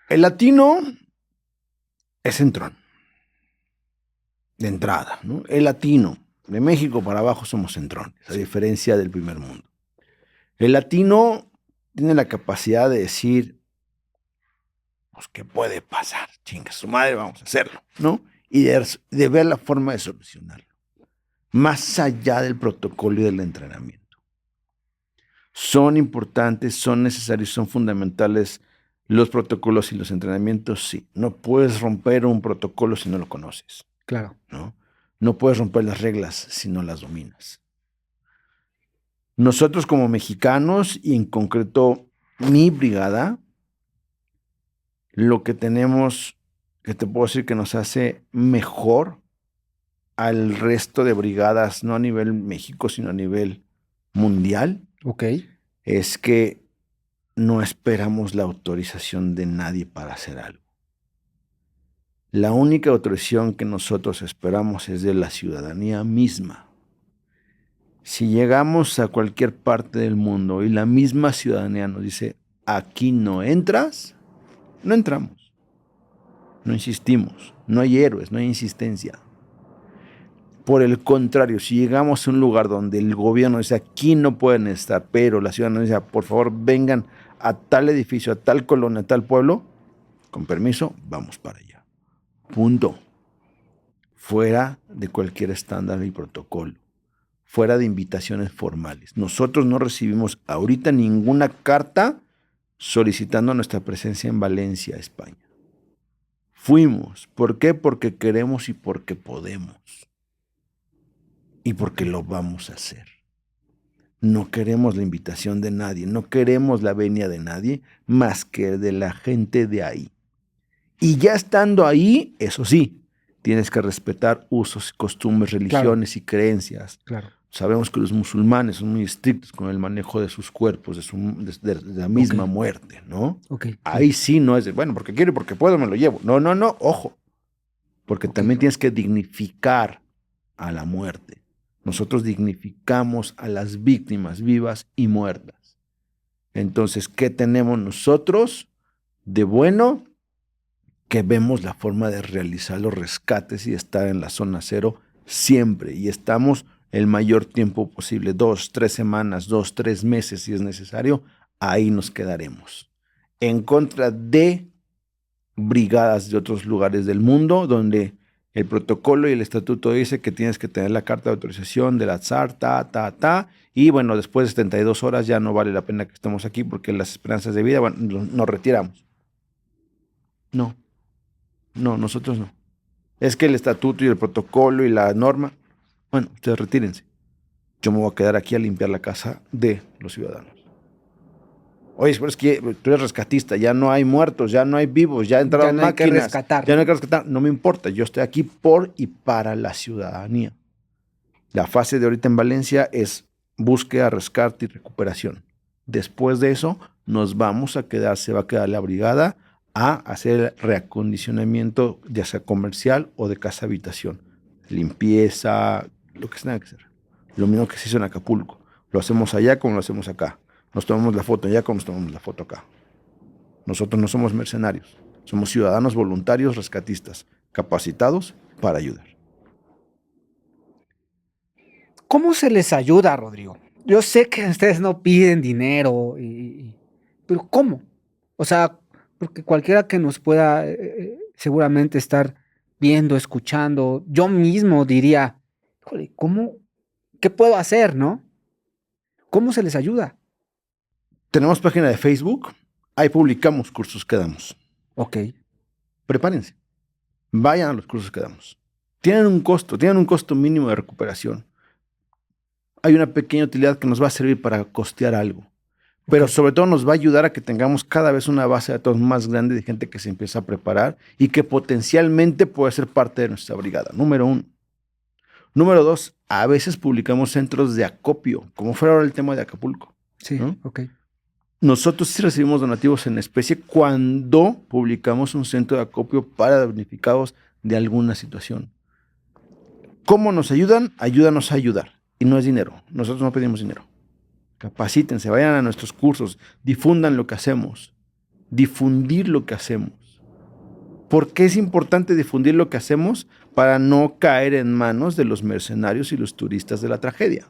El latino es centrón, de entrada, ¿no? El latino, de México para abajo somos centrones, a diferencia del primer mundo. El latino tiene la capacidad de decir, pues, ¿qué puede pasar? Chinga su madre, vamos a hacerlo, ¿no? Y de ver la forma de solucionarlo, más allá del protocolo y del entrenamiento. Son importantes, son necesarios, son fundamentales Los protocolos y los entrenamientos, sí. No puedes romper un protocolo si no lo conoces, Claro. ¿no? No puedes romper las reglas si no las dominas. Nosotros como mexicanos, y en concreto mi brigada, lo que tenemos, que te puedo decir que nos hace mejor al resto de brigadas, no a nivel México, sino a nivel mundial, Ok. es que no esperamos la autorización de nadie para hacer algo. La única autorización que nosotros esperamos es de la ciudadanía misma. Si llegamos a cualquier parte del mundo y la misma ciudadanía nos dice, aquí no entras, no entramos. No insistimos. No hay héroes, no hay insistencia. Por el contrario, si llegamos a un lugar donde el gobierno dice, aquí no pueden estar, pero la ciudadanía dice, por favor, vengan a tal edificio, a tal colonia, a tal pueblo, con permiso, vamos para allá. Punto. Fuera de cualquier estándar y protocolo. Fuera de invitaciones formales. Nosotros no recibimos ahorita ninguna carta solicitando nuestra presencia en Valencia, España. Fuimos. ¿Por qué? Porque queremos y porque podemos. Y porque lo vamos a hacer. No queremos la invitación de nadie, no queremos la venia de nadie, más que de la gente de ahí. Y ya estando ahí, eso sí, tienes que respetar usos, costumbres, religiones y creencias. Claro. Sabemos que los musulmanes son muy estrictos con el manejo de sus cuerpos, de la misma muerte, ¿no? Ok. Ahí sí no es de, bueno, porque quiero y porque puedo me lo llevo. No, ojo. Porque también tienes que dignificar a la muerte. Nosotros dignificamos a las víctimas vivas y muertas. Entonces, ¿qué tenemos nosotros de bueno? Que vemos la forma de realizar los rescates y estar en la zona cero siempre. Y estamos el mayor tiempo posible, 2, 3 semanas, 2, 3 meses si es necesario, ahí nos quedaremos. En contra de brigadas de otros lugares del mundo, donde el protocolo y el estatuto dice que tienes que tener la carta de autorización de la TSAR, y bueno, después de 72 horas ya no vale la pena que estemos aquí porque las esperanzas de vida, bueno, nos retiramos. No, nosotros no. Es que el estatuto y el protocolo y la norma, bueno, ustedes retírense. Yo me voy a quedar aquí a limpiar la casa de los ciudadanos. Oye, pero es que tú eres rescatista, ya no hay muertos, ya no hay vivos, ya entraron Ya no hay que máquinas. rescatar. Ya no hay que rescatar. No me importa, yo estoy aquí por y para la ciudadanía. La fase de ahorita en Valencia es búsqueda, rescate y recuperación. Después de eso, nos vamos a quedar, se va a quedar la brigada a hacer el reacondicionamiento, ya sea comercial o de casa habitación. Limpieza, lo que se tenga que hacer. Lo mismo que se hizo en Acapulco. Lo hacemos allá como lo hacemos acá. Nos tomamos la foto allá como nos tomamos la foto acá. Nosotros no somos mercenarios. Somos ciudadanos voluntarios rescatistas, capacitados para ayudar. ¿Cómo se les ayuda, Rodrigo? Yo sé que ustedes no piden dinero, pero ¿cómo? O sea, porque cualquiera que nos pueda seguramente estar viendo, escuchando, yo mismo diría, híjole, ¿cómo? ¿Qué puedo hacer, no? ¿Cómo se les ayuda? Tenemos página de Facebook, ahí publicamos cursos que damos. Ok. Prepárense, vayan a los cursos que damos. Tienen un costo mínimo de recuperación. Hay una pequeña utilidad que nos va a servir para costear algo. Pero sobre todo nos va a ayudar a que tengamos cada vez una base de datos más grande de gente que se empieza a preparar y que potencialmente puede ser parte de nuestra brigada. Número 1. Número 2, a veces publicamos centros de acopio, como fue ahora el tema de Acapulco. Sí, ¿no? ok. Nosotros sí recibimos donativos en especie cuando publicamos un centro de acopio para damnificados de alguna situación. ¿Cómo nos ayudan? Ayúdanos a ayudar. Y no es dinero. Nosotros no pedimos dinero. Capacítense, vayan a nuestros cursos, difundan lo que hacemos. Difundir lo que hacemos. ¿Por qué es importante difundir lo que hacemos? Para no caer en manos de los mercenarios y los turistas de la tragedia.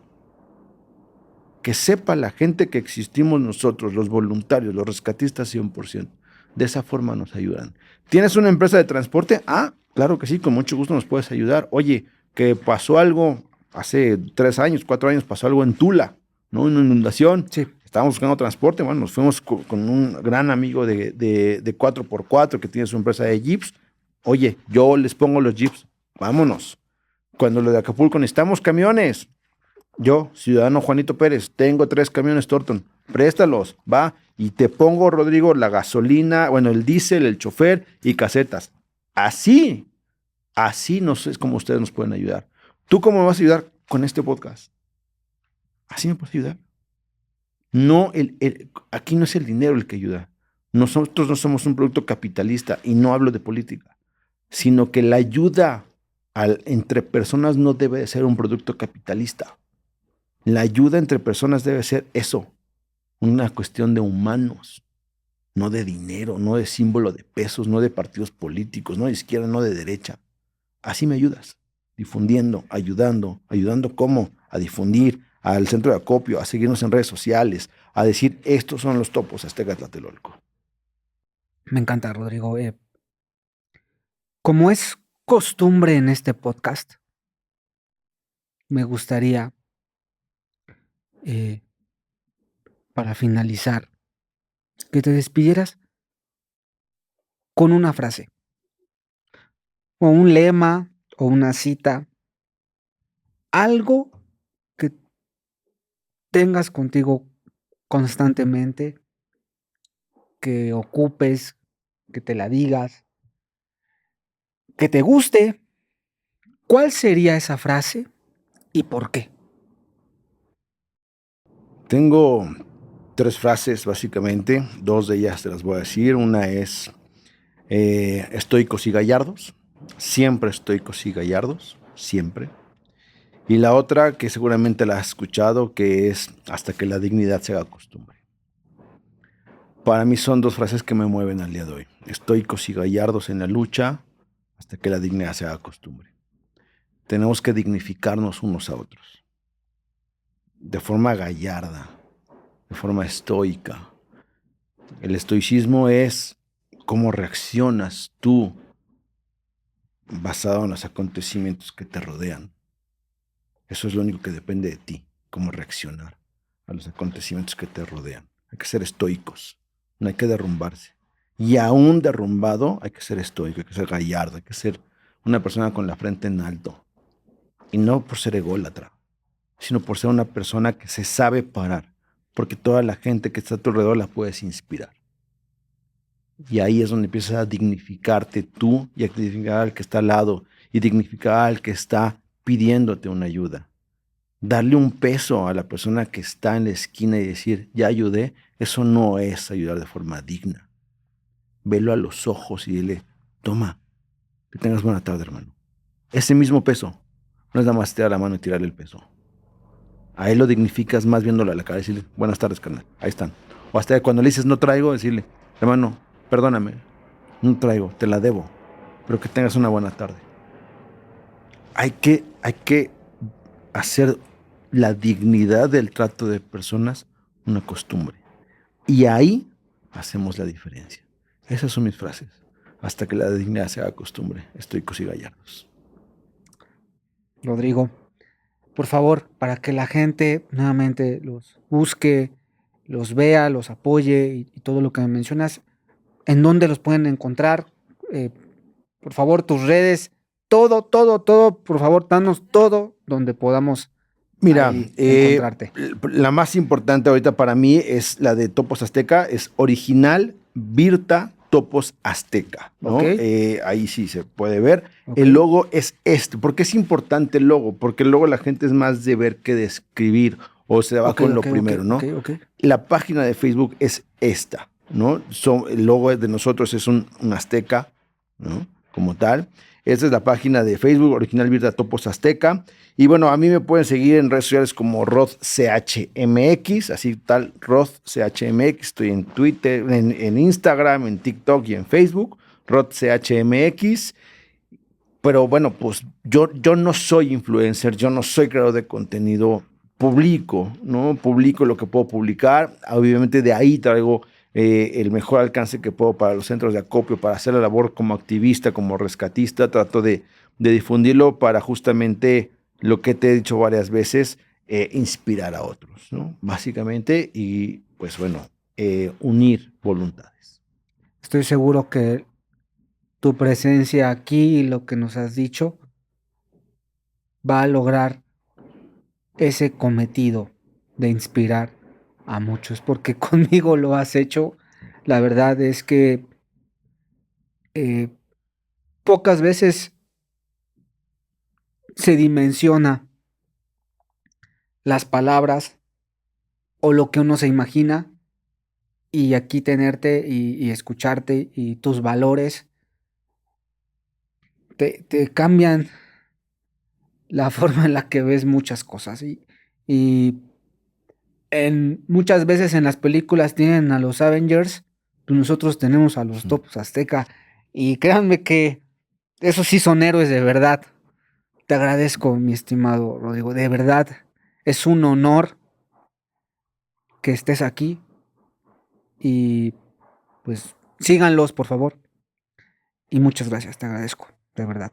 Que sepa la gente que existimos nosotros, los voluntarios, los rescatistas 100%. De esa forma nos ayudan. ¿Tienes una empresa de transporte? Ah, claro que sí, con mucho gusto nos puedes ayudar. Oye, que pasó algo hace 3 años, 4 años, pasó algo en Tula, ¿no? Una inundación. Sí. estábamos buscando transporte, bueno, nos fuimos con un gran amigo de 4x4 que tiene su empresa de jeeps. Oye, yo les pongo los jeeps, vámonos. Cuando lo de Acapulco, necesitamos camiones. Yo, ciudadano Juanito Pérez, tengo 3 camiones Thornton, préstalos, va, y te pongo, Rodrigo, la gasolina, bueno, el diésel, el chofer y casetas. Así no sé, es como ustedes nos pueden ayudar. ¿Tú cómo me vas a ayudar con este podcast? Así me puedes ayudar. No, aquí no es el dinero el que ayuda. Nosotros no somos un producto capitalista y no hablo de política, sino que la ayuda entre personas no debe de ser un producto capitalista. La ayuda entre personas debe ser eso, una cuestión de humanos, no de dinero, no de símbolo de pesos, no de partidos políticos, no de izquierda, no de derecha. Así me ayudas, difundiendo, ayudando ¿cómo? A difundir al centro de acopio, a seguirnos en redes sociales, a decir, estos son los topos Azteca Tlatelolco. Me encanta, Rodrigo. Como es costumbre en este podcast, me gustaría, para finalizar, que te despidieras con una frase, o un lema, o una cita, algo que tengas contigo constantemente, que ocupes, que te la digas, que te guste. ¿Cuál sería esa frase y por qué? Tengo 3 frases básicamente, 2 de ellas te las voy a decir. Una es estoicos y gallardos, siempre estoicos y gallardos, siempre. Y la otra, que seguramente la has escuchado, que es hasta que la dignidad se haga costumbre. Para mí son 2 frases que me mueven al día de hoy. Estoicos y gallardos en la lucha, hasta que la dignidad se haga costumbre. Tenemos que dignificarnos unos a otros, de forma gallarda, de forma estoica. El estoicismo es cómo reaccionas tú basado en los acontecimientos que te rodean. Eso es lo único que depende de ti, cómo reaccionar a los acontecimientos que te rodean. Hay que ser estoicos, no hay que derrumbarse. Y aún derrumbado hay que ser estoico, hay que ser gallardo, hay que ser una persona con la frente en alto. Y no por ser ególatra, sino por ser una persona que se sabe parar, porque toda la gente que está a tu alrededor la puedes inspirar. Y ahí es donde empiezas a dignificarte tú y a dignificar al que está al lado y dignificar al que está pidiéndote una ayuda. Darle un peso a la persona que está en la esquina y decir, ya ayudé, eso no es ayudar de forma digna. Velo a los ojos y dile, toma, que tengas buena tarde, hermano. Ese mismo peso, no es nada más tirar la mano y tirarle el peso. A él lo dignificas más viéndolo a la cara y decirle, buenas tardes, carnal, ahí están. O hasta cuando le dices, no traigo, decirle, hermano, perdóname, no traigo, te la debo, pero que tengas una buena tarde. Hay que hacer la dignidad del trato de personas una costumbre. Y ahí hacemos la diferencia. Esas son mis frases. Hasta que la dignidad se haga costumbre, estoicos y gallardos. Rodrigo, por favor, para que la gente nuevamente los busque, los vea, los apoye y todo lo que me mencionas, ¿en dónde los pueden encontrar? Por favor, tus redes, todo, por favor, danos todo donde podamos encontrarte. La más importante ahorita para mí es la de Topos Azteca, es original Virta Topos Azteca, ¿no? Okay. Ahí sí se puede ver. Okay. El logo es este. ¿Por qué es importante el logo? Porque el logo la gente es más de ver que de escribir o se va con lo primero, ¿no? Okay. La página de Facebook es esta, ¿no? El logo de nosotros es un azteca, ¿no? Como tal. Esta es la página de Facebook, Original Virta Topos Azteca. Y bueno, a mí me pueden seguir en redes sociales como RodCHMX, así tal, RodCHMX. Estoy en Twitter, en Instagram, en TikTok y en Facebook, RodCHMX. Pero bueno, pues yo no soy influencer, yo no soy creador de contenido, publico, ¿no? Publico lo que puedo publicar. Obviamente de ahí traigo el mejor alcance que puedo para los centros de acopio, para hacer la labor como activista, como rescatista. Trato de difundirlo para justamente lo que te he dicho varias veces, inspirar a otros, ¿no? Básicamente, y pues bueno, unir voluntades. Estoy seguro que tu presencia aquí y lo que nos has dicho va a lograr ese cometido de inspirar a muchos, porque conmigo lo has hecho. La verdad es que pocas veces se dimensiona las palabras o lo que uno se imagina, y aquí tenerte y escucharte y tus valores te cambian la forma en la que ves muchas cosas. Y muchas veces en las películas tienen a los Avengers, pues nosotros tenemos a los Topos Azteca, y créanme que esos sí son héroes de verdad. Te agradezco, mi estimado Rodrigo, de verdad, es un honor que estés aquí, y pues síganlos, por favor, y muchas gracias, te agradezco, de verdad.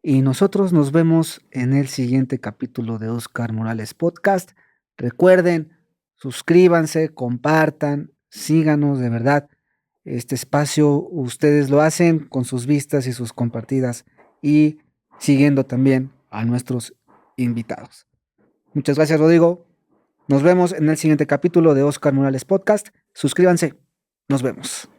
Y nosotros nos vemos en el siguiente capítulo de Oscar Morales Podcast. Recuerden, suscríbanse, compartan, síganos, de verdad. Este espacio ustedes lo hacen con sus vistas y sus compartidas, y siguiendo también a nuestros invitados. Muchas gracias, Rodrigo. Nos vemos en el siguiente capítulo de Oscar Morales Podcast. Suscríbanse. Nos vemos.